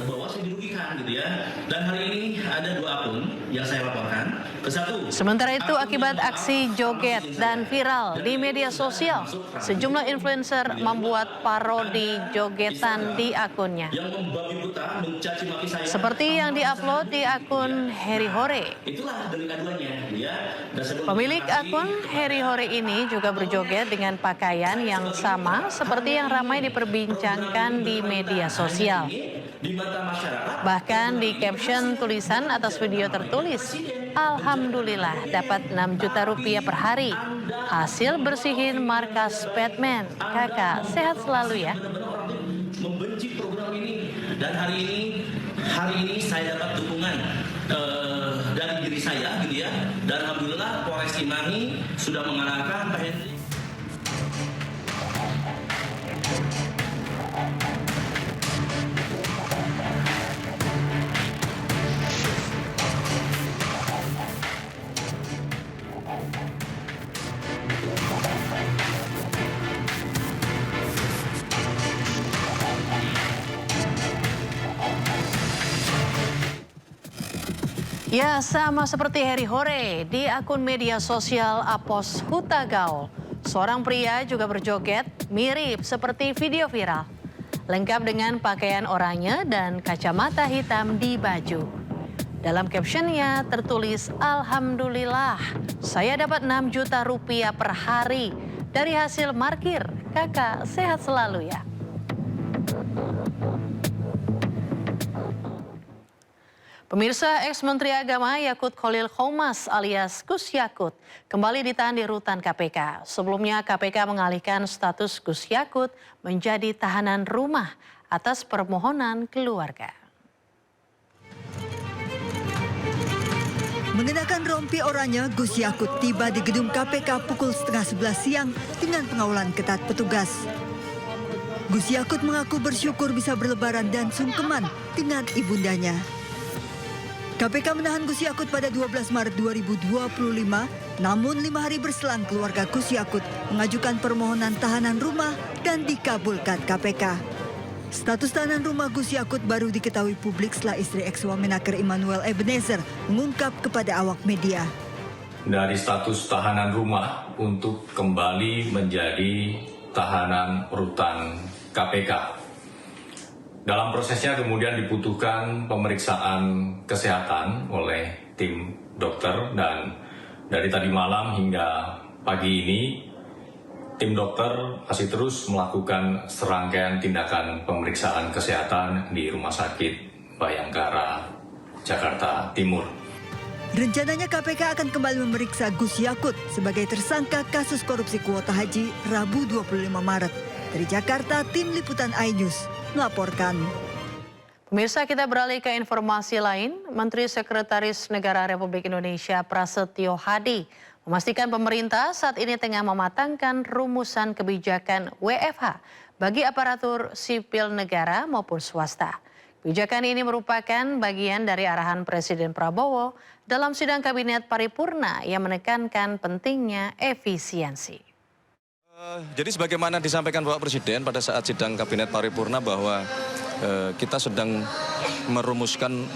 Bahwa saya dirugikan gitu ya. Dan hari ini ada 2 akun yang saya laporkan. Sementara itu, akibat aksi joget dan viral di media sosial, sejumlah influencer membuat parodi jogetan di akunnya. Seperti yang diupload di akun Harry Hore. Pemilik akun Harry Hore ini juga berjoget dengan pakaian yang sama seperti yang ramai diperbincangkan di media sosial. Bahkan di caption tulisan atas video tertulis, "Alhamdulillah dapat 6 juta rupiah per hari. Hasil bersihin markas Batman. Kakak sehat selalu ya." Membenci program ini dan hari ini saya dapat dukungan dari diri saya gitu ya. Dan alhamdulillah Polres Cimahi sudah mengarahkan Pak Hendrik. Ya, sama seperti Harry Hore di akun media sosial Apos Hutagaul. Seorang pria juga berjoget mirip seperti video viral. Lengkap dengan pakaian oranye dan kacamata hitam di baju. Dalam captionnya tertulis, "Alhamdulillah, saya dapat 6 juta rupiah per hari dari hasil parkir. Kakak sehat selalu ya." Pemirsa, ex-Menteri Agama Yakut Khalil Qomas alias Gus Yakut kembali ditahan di rutan KPK. Sebelumnya KPK mengalihkan status Gus Yakut menjadi tahanan rumah atas permohonan keluarga. Mengenakan rompi oranye, Gus Yakut tiba di gedung KPK pukul 10:30 siang dengan pengawalan ketat petugas. Gus Yakut mengaku bersyukur bisa berlebaran dan sungkeman dengan ibundanya. KPK menahan Gus Yakut pada 12 Maret 2025, namun 5 hari berselang keluarga Gus Yakut mengajukan permohonan tahanan rumah dan dikabulkan KPK. Status tahanan rumah Gus Yakut baru diketahui publik setelah istri ex-Wamenaker Immanuel Ebenezer mengungkap kepada awak media. Dari status tahanan rumah untuk kembali menjadi tahanan rutan KPK. Dalam prosesnya kemudian dibutuhkan pemeriksaan kesehatan oleh tim dokter dan dari tadi malam hingga pagi ini tim dokter masih terus melakukan serangkaian tindakan pemeriksaan kesehatan di Rumah Sakit Bayangkara, Jakarta Timur. Rencananya KPK akan kembali memeriksa Gus Yakut sebagai tersangka kasus korupsi kuota haji Rabu 25 Maret. Dari Jakarta, Tim Liputan iNews melaporkan. Pemirsa, kita beralih ke informasi lain. Menteri Sekretaris Negara Republik Indonesia Prasetyo Hadi memastikan pemerintah saat ini tengah mematangkan rumusan kebijakan WFH bagi aparatur sipil negara maupun swasta. Kebijakan ini merupakan bagian dari arahan Presiden Prabowo dalam sidang Kabinet Paripurna yang menekankan pentingnya efisiensi. Jadi sebagaimana disampaikan Bapak Presiden pada saat sidang Kabinet Paripurna bahwa kita sedang merumuskan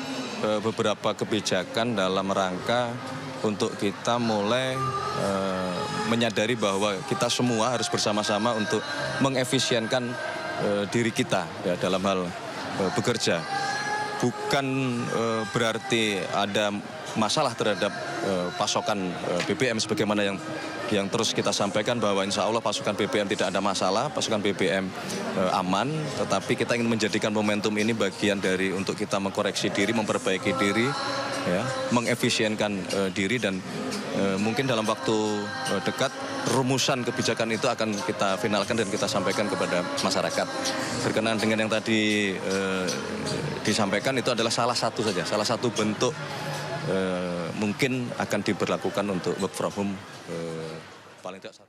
beberapa kebijakan dalam rangka untuk kita mulai menyadari bahwa kita semua harus bersama-sama untuk mengefisienkan diri kita ya, dalam hal bekerja. Bukan berarti ada masalah terhadap pasokan BBM sebagaimana yang terus kita sampaikan bahwa insya Allah pasokan BBM tidak ada masalah, pasokan BBM aman, tetapi kita ingin menjadikan momentum ini bagian dari untuk kita mengkoreksi diri, memperbaiki diri, ya, mengefisienkan diri dan mungkin dalam waktu dekat rumusan kebijakan itu akan kita finalkan dan kita sampaikan kepada masyarakat. Berkenaan dengan yang tadi disampaikan itu adalah salah satu saja, salah satu bentuk mungkin akan diberlakukan untuk work from home paling tidak satu.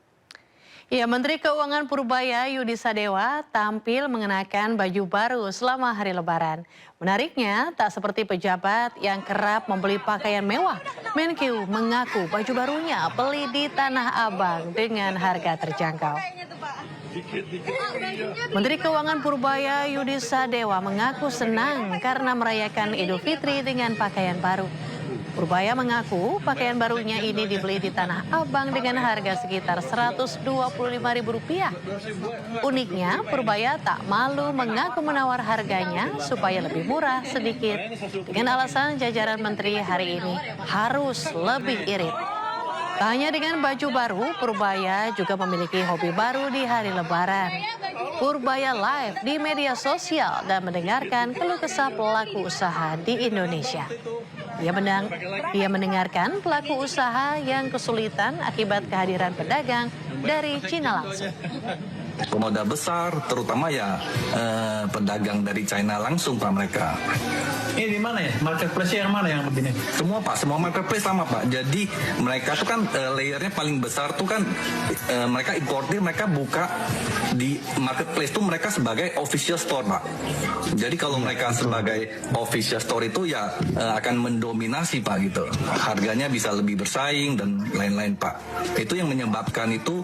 Ya, Menteri Keuangan Purbaya Yudi Sadewa tampil mengenakan baju baru selama hari Lebaran. Menariknya, tak seperti pejabat yang kerap membeli pakaian mewah, Menkeu mengaku baju barunya beli di Tanah Abang dengan harga terjangkau. Menteri Keuangan Purbaya Yudi Sadewa mengaku senang karena merayakan Idul Fitri dengan pakaian baru. Purbaya mengaku pakaian barunya ini dibeli di Tanah Abang dengan harga sekitar Rp125.000. Uniknya, Purbaya tak malu mengaku menawar harganya supaya lebih murah sedikit dengan alasan jajaran menteri hari ini harus lebih irit. Tak hanya dengan baju baru, Purbaya juga memiliki hobi baru di hari Lebaran. Purbaya live di media sosial dan mendengarkan keluh kesah pelaku usaha di Indonesia. Ia mendengarkan pelaku usaha yang kesulitan akibat kehadiran pedagang dari Cina langsung. Modal besar, terutama ya pedagang dari China langsung Pak mereka. Ini di mana ya? Marketplace yang mana yang begini? Semua Pak, semua marketplace sama Pak. Jadi mereka tuh kan layernya paling besar tuh kan mereka importir, mereka buka di marketplace tuh mereka sebagai official store Pak. Jadi kalau mereka sebagai official store itu ya akan mendominasi Pak gitu. Harganya bisa lebih bersaing dan lain-lain Pak. Itu yang menyebabkan itu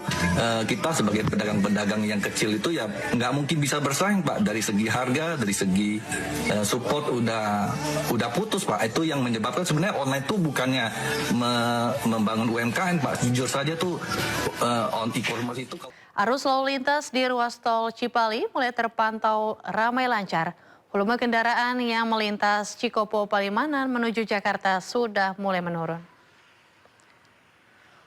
kita sebagai pedagang-pedagang yang kecil itu ya nggak mungkin bisa bersaing Pak, dari segi harga, dari segi support udah putus Pak. Itu yang menyebabkan sebenarnya online itu bukannya membangun UMKM Pak, jujur saja tuh on e-commerce itu. Arus lalu lintas di ruas tol Cipali mulai terpantau ramai lancar. volume kendaraan yang melintas Cikopo Palimanan menuju Jakarta sudah mulai menurun.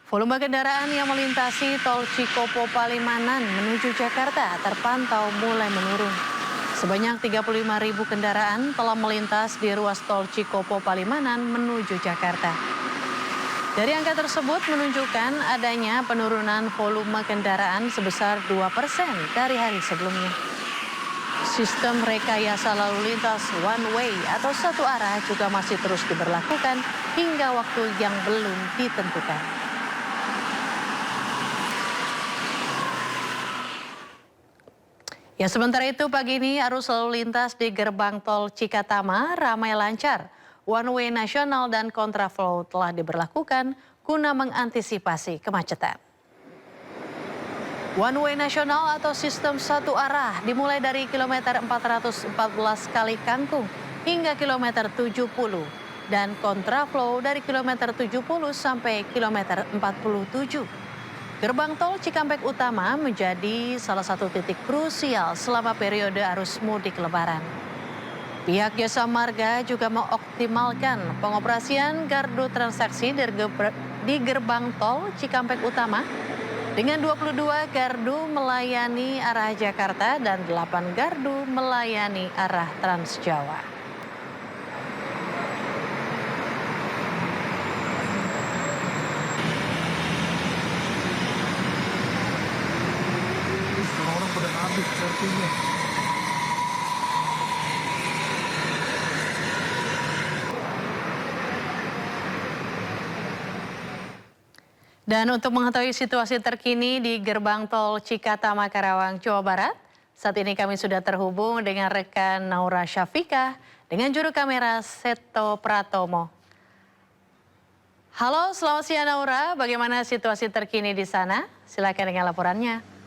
Volume kendaraan yang melintasi tol Cikopo Palimanan menuju Jakarta terpantau mulai menurun. Sebanyak 35.000 kendaraan telah melintas di ruas tol Cikopo Palimanan menuju Jakarta. Dari angka tersebut menunjukkan adanya penurunan volume kendaraan sebesar 2% dari hari sebelumnya. Sistem rekayasa lalu lintas one way atau satu arah juga masih terus diberlakukan hingga waktu yang belum ditentukan. Ya, sementara itu pagi ini arus lalu lintas di gerbang tol Cikatama ramai lancar. One way nasional dan kontraflow telah diberlakukan guna mengantisipasi kemacetan. One way nasional atau sistem satu arah dimulai dari kilometer 414 kali Kangkung hingga kilometer 70 dan kontraflow dari kilometer 70 sampai kilometer 47. Gerbang tol Cikampek Utama menjadi salah satu titik krusial selama periode arus mudik Lebaran. Pihak Jasa Marga juga mengoptimalkan pengoperasian gardu transaksi di gerbang tol Cikampek Utama dengan 22 gardu melayani arah Jakarta dan 8 gardu melayani arah Trans Jawa. Orang pada habis sepertinya. Dan untuk mengetahui situasi terkini di gerbang tol Cikatama Karawang, Jawa Barat, saat ini kami sudah terhubung dengan rekan Naura Syafika dengan juru kamera Seto Pratomo. Halo, selamat siang Naura, bagaimana situasi terkini di sana? Silakan dengan laporannya.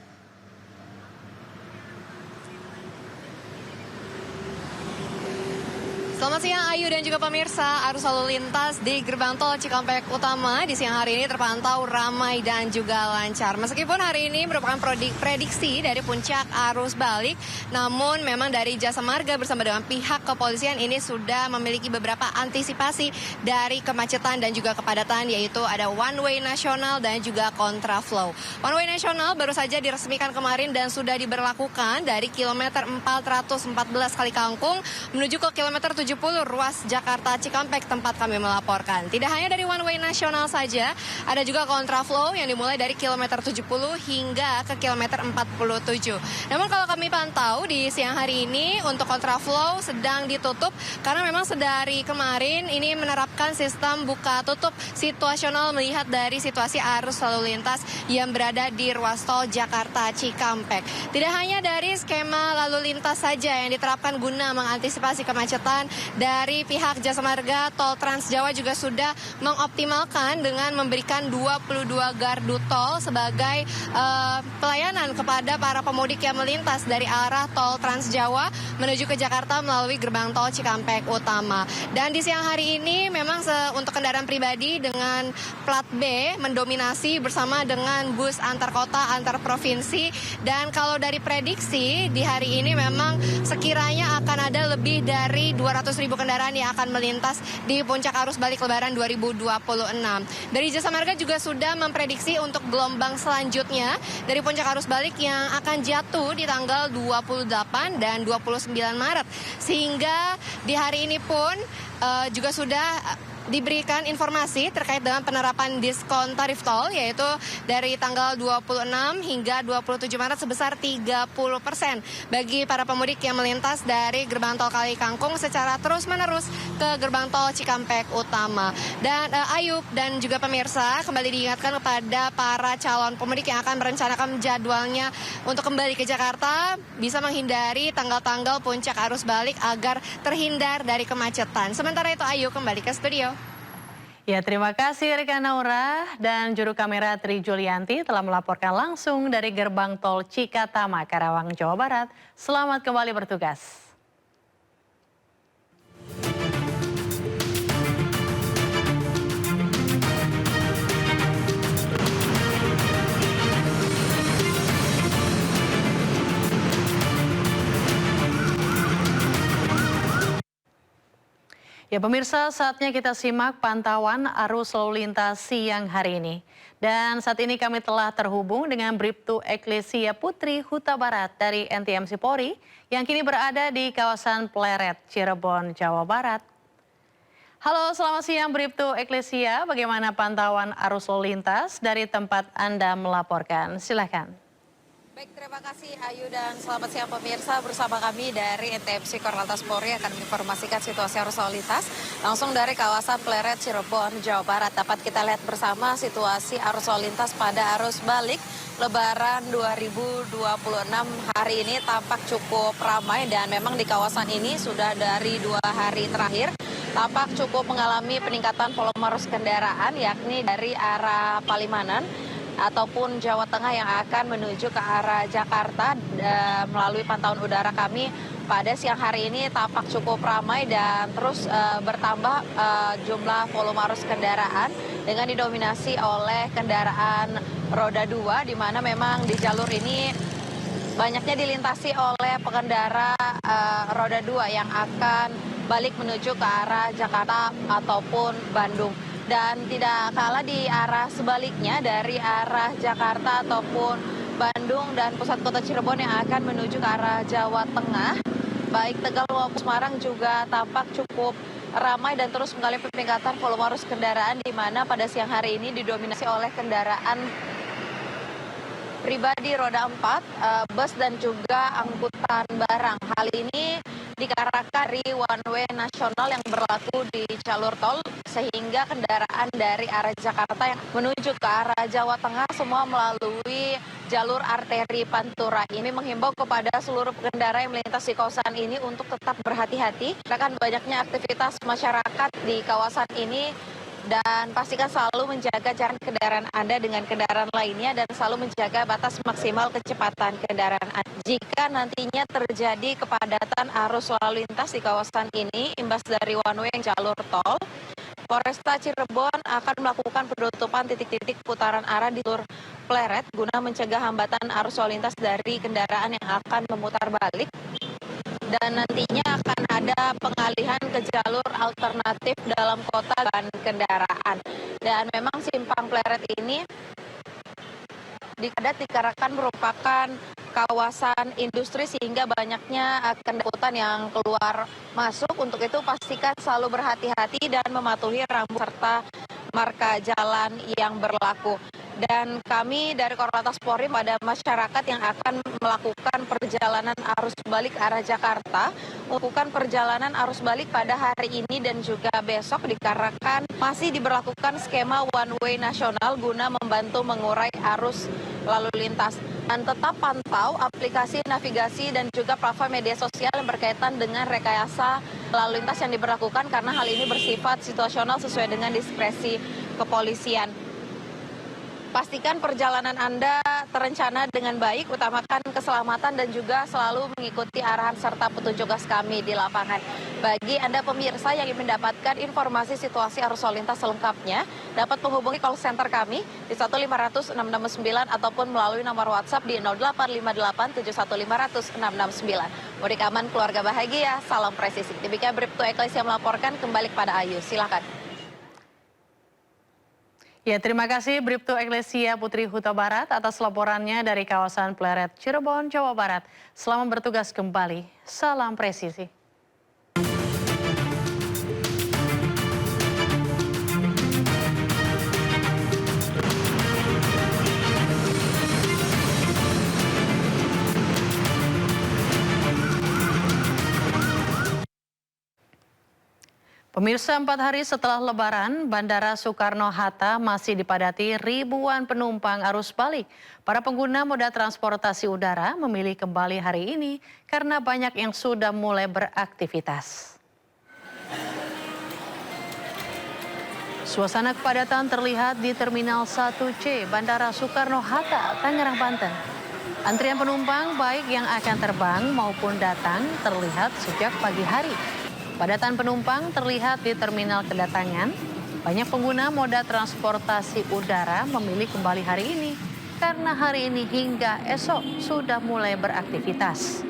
Selamat siang Ayu dan juga pemirsa, arus lalu lintas di gerbang tol Cikampek Utama di siang hari ini terpantau ramai dan juga lancar. Meskipun hari ini merupakan prediksi dari puncak arus balik, namun memang dari Jasa Marga bersama dengan pihak kepolisian ini sudah memiliki beberapa antisipasi dari kemacetan dan juga kepadatan, yaitu ada one way nasional dan juga kontraflow. One way nasional baru saja diresmikan kemarin dan sudah diberlakukan dari kilometer 414 kali Kangkung menuju ke kilometer 70 ruas Jakarta Cikampek tempat kami melaporkan. Tidak hanya dari one way nasional saja, ada juga kontraflow yang dimulai dari kilometer 70 hingga ke kilometer 47. Namun kalau kami pantau di siang hari ini untuk kontraflow sedang ditutup karena memang sedari kemarin ini menerapkan sistem buka tutup situasional melihat dari situasi arus lalu lintas yang berada di ruas tol Jakarta Cikampek. Tidak hanya dari skema lalu lintas saja yang diterapkan guna mengantisipasi kemacetan, dari pihak Jasa Marga Tol Trans Jawa juga sudah mengoptimalkan dengan memberikan 22 gardu tol sebagai pelayanan kepada para pemudik yang melintas dari arah Tol Trans Jawa menuju ke Jakarta melalui gerbang tol Cikampek Utama. Dan di siang hari ini memang untuk kendaraan pribadi dengan plat B mendominasi bersama dengan bus antar kota, antar provinsi. Dan kalau dari prediksi di hari ini memang sekiranya akan ada lebih dari 200.000 kendaraan yang akan melintas di puncak arus balik Lebaran 2026. Dari Jasa Marga juga sudah memprediksi untuk gelombang selanjutnya dari puncak arus balik yang akan jatuh di tanggal 28 dan 29 Maret. Sehingga di hari ini pun juga sudah diberikan informasi terkait dengan penerapan diskon tarif tol, yaitu dari tanggal 26 hingga 27 Maret sebesar 30% bagi para pemudik yang melintas dari gerbang tol Kali Kangkung secara terus-menerus ke gerbang tol Cikampek Utama. Dan Ayub dan juga pemirsa, kembali diingatkan kepada para calon pemudik yang akan merencanakan jadwalnya untuk kembali ke Jakarta bisa menghindari tanggal-tanggal puncak arus balik agar terhindar dari kemacetan. Sementara itu Ayu kembali ke studio. Ya, terima kasih rekan Naura dan juru kamera Tri Julianti telah melaporkan langsung dari gerbang tol Cikatama, Karawang, Jawa Barat. Selamat kembali bertugas. Ya pemirsa, saatnya kita simak pantauan arus lalu lintas siang hari ini. Dan saat ini kami telah terhubung dengan Bribtu Eklesia Putri Huta Barat dari NTMC Polri yang kini berada di kawasan Pleret, Cirebon, Jawa Barat. Halo, selamat siang Bribtu Eklesia. Bagaimana pantauan arus lalu lintas dari tempat Anda melaporkan? Silakan. Baik, terima kasih Ayu dan selamat siang pemirsa. Bersama kami dari NTMC Korlantas Polri akan menginformasikan situasi arus lalu lintas langsung dari kawasan Pleret, Cirebon, Jawa Barat. Dapat kita lihat bersama situasi arus lalu lintas pada arus balik Lebaran 2026 hari ini tampak cukup ramai dan memang di kawasan ini sudah dari 2 hari terakhir tampak cukup mengalami peningkatan volume arus kendaraan yakni dari arah Palimanan ataupun Jawa Tengah yang akan menuju ke arah Jakarta. Melalui pantauan udara kami pada siang hari ini tampak cukup ramai dan terus bertambah jumlah volume arus kendaraan dengan didominasi oleh kendaraan roda 2 di mana memang di jalur ini banyaknya dilintasi oleh pengendara roda 2 yang akan balik menuju ke arah Jakarta ataupun Bandung. Dan tidak kalah di arah sebaliknya dari arah Jakarta ataupun Bandung dan pusat kota Cirebon yang akan menuju ke arah Jawa Tengah, baik Tegal maupun Semarang juga tampak cukup ramai dan terus mengalami peningkatan volume arus kendaraan di mana pada siang hari ini didominasi oleh kendaraan pribadi roda 4, bus dan juga angkutan barang. Hal ini dikarenakan dari one way nasional yang berlaku di jalur tol sehingga kendaraan dari arah Jakarta yang menuju ke arah Jawa Tengah semua melalui jalur arteri Pantura. Ini menghimbau kepada seluruh pengendara yang melintas di kawasan ini untuk tetap berhati-hati karena banyaknya aktivitas masyarakat di kawasan ini. Dan pastikan selalu menjaga jarak kendaraan Anda dengan kendaraan lainnya dan selalu menjaga batas maksimal kecepatan kendaraan Anda. Jika nantinya terjadi kepadatan arus lalu lintas di kawasan ini, imbas dari one way yang jalur tol, Polresta Cirebon akan melakukan penutupan titik-titik putaran arah di jalur Pleret guna mencegah hambatan arus lalu lintas dari kendaraan yang akan memutar balik. Dan nantinya akan ada pengalihan ke jalur alternatif dalam kota dan kendaraan. Dan memang simpang Pleret ini dikarenakan merupakan kawasan industri sehingga banyaknya kendaraan yang keluar masuk. Untuk itu pastikan selalu berhati-hati dan mematuhi rambu serta marka jalan yang berlaku. Dan kami dari Korlantas Polri pada masyarakat yang akan melakukan perjalanan arus balik arah Jakarta, melakukan perjalanan arus balik pada hari ini dan juga besok dikarenakan masih diberlakukan skema one way nasional guna membantu mengurai arus lalu lintas. Dan tetap pantau aplikasi navigasi dan juga platform media sosial yang berkaitan dengan rekayasa lalu lintas yang diberlakukan karena hal ini bersifat situasional sesuai dengan diskresi kepolisian. Pastikan perjalanan Anda terencana dengan baik, utamakan keselamatan dan juga selalu mengikuti arahan serta petunjuk gas kami di lapangan. Bagi Anda pemirsa yang ingin mendapatkan informasi situasi arus lalu lintas selengkapnya, dapat menghubungi call center kami di 1500669 ataupun melalui nomor WhatsApp di 085871500669. Mudik aman, keluarga bahagia, salam presisi. Demikian Bribtu Eklesia melaporkan, kembali kepada Ayu. Silakan. Ya, terima kasih Bribtu Eklesia Putri Huta Barat atas laporannya dari kawasan Pleret, Cirebon, Jawa Barat. Selamat bertugas kembali. Salam presisi. Pemirsa, 4 hari setelah Lebaran, Bandara Soekarno-Hatta masih dipadati ribuan penumpang arus balik. Para pengguna moda transportasi udara memilih kembali hari ini karena banyak yang sudah mulai beraktivitas. Suasana kepadatan terlihat di Terminal 1C Bandara Soekarno-Hatta, Tangerang, Banten. Antrian penumpang baik yang akan terbang maupun datang terlihat sejak pagi hari. Padatan penumpang terlihat di terminal kedatangan. Banyak pengguna moda transportasi udara memilih kembali hari ini karena hari ini hingga esok sudah mulai beraktivitas.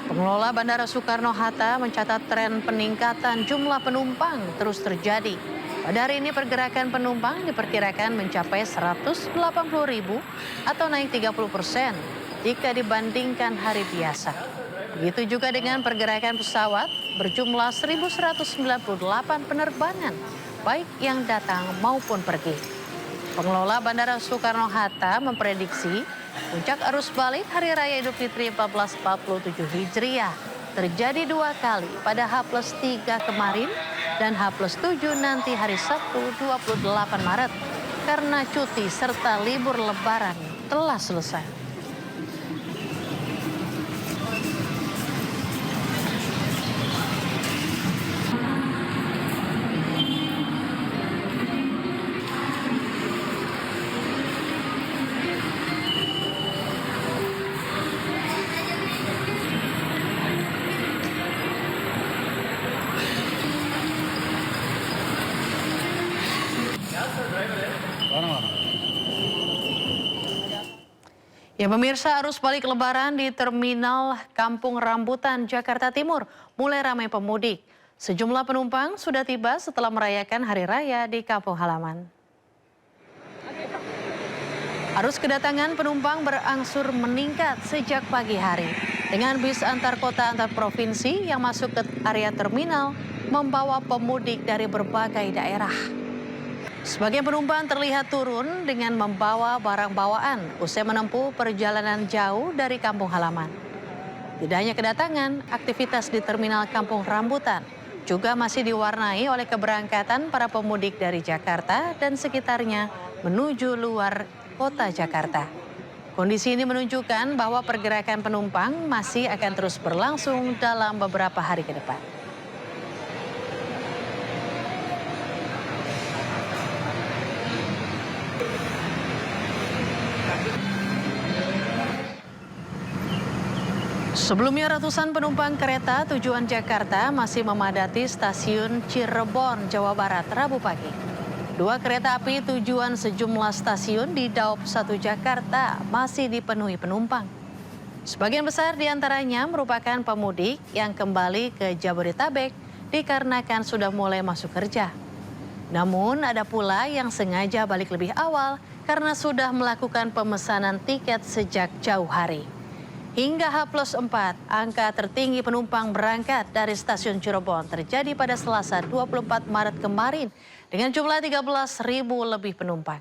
Pengelola Bandara Soekarno-Hatta mencatat tren peningkatan jumlah penumpang terus terjadi. Pada hari ini pergerakan penumpang diperkirakan mencapai 180.000 atau naik 30% jika dibandingkan hari biasa. Begitu juga dengan pergerakan pesawat berjumlah 1.198 penerbangan, baik yang datang maupun pergi. Pengelola Bandara Soekarno-Hatta memprediksi puncak arus balik Hari Raya Idul Fitri 1447 Hijriah terjadi 2 kali pada H+3 kemarin dan H+7 nanti hari Sabtu 28 Maret karena cuti serta libur lebaran telah selesai. Ya pemirsa, arus balik lebaran di Terminal Kampung Rambutan, Jakarta Timur mulai ramai pemudik. Sejumlah penumpang sudah tiba setelah merayakan Hari Raya di kampung halaman. Arus kedatangan penumpang berangsur meningkat sejak pagi hari. Dengan bis antar kota antar provinsi yang masuk ke area terminal membawa pemudik dari berbagai daerah. Sebagian penumpang terlihat turun dengan membawa barang bawaan usai menempuh perjalanan jauh dari kampung halaman. Tidak hanya kedatangan, aktivitas di Terminal Kampung Rambutan juga masih diwarnai oleh keberangkatan para pemudik dari Jakarta dan sekitarnya menuju luar kota Jakarta. Kondisi ini menunjukkan bahwa pergerakan penumpang masih akan terus berlangsung dalam beberapa hari ke depan. Sebelumnya ratusan penumpang kereta tujuan Jakarta masih memadati stasiun Cirebon, Jawa Barat, Rabu pagi. 2 kereta api tujuan sejumlah stasiun di Daop 1 Jakarta masih dipenuhi penumpang. Sebagian besar diantaranya merupakan pemudik yang kembali ke Jabodetabek dikarenakan sudah mulai masuk kerja. Namun ada pula yang sengaja balik lebih awal karena sudah melakukan pemesanan tiket sejak jauh hari. Hingga H+4, angka tertinggi penumpang berangkat dari stasiun Cirebon terjadi pada Selasa 24 Maret kemarin dengan jumlah 13.000 lebih penumpang.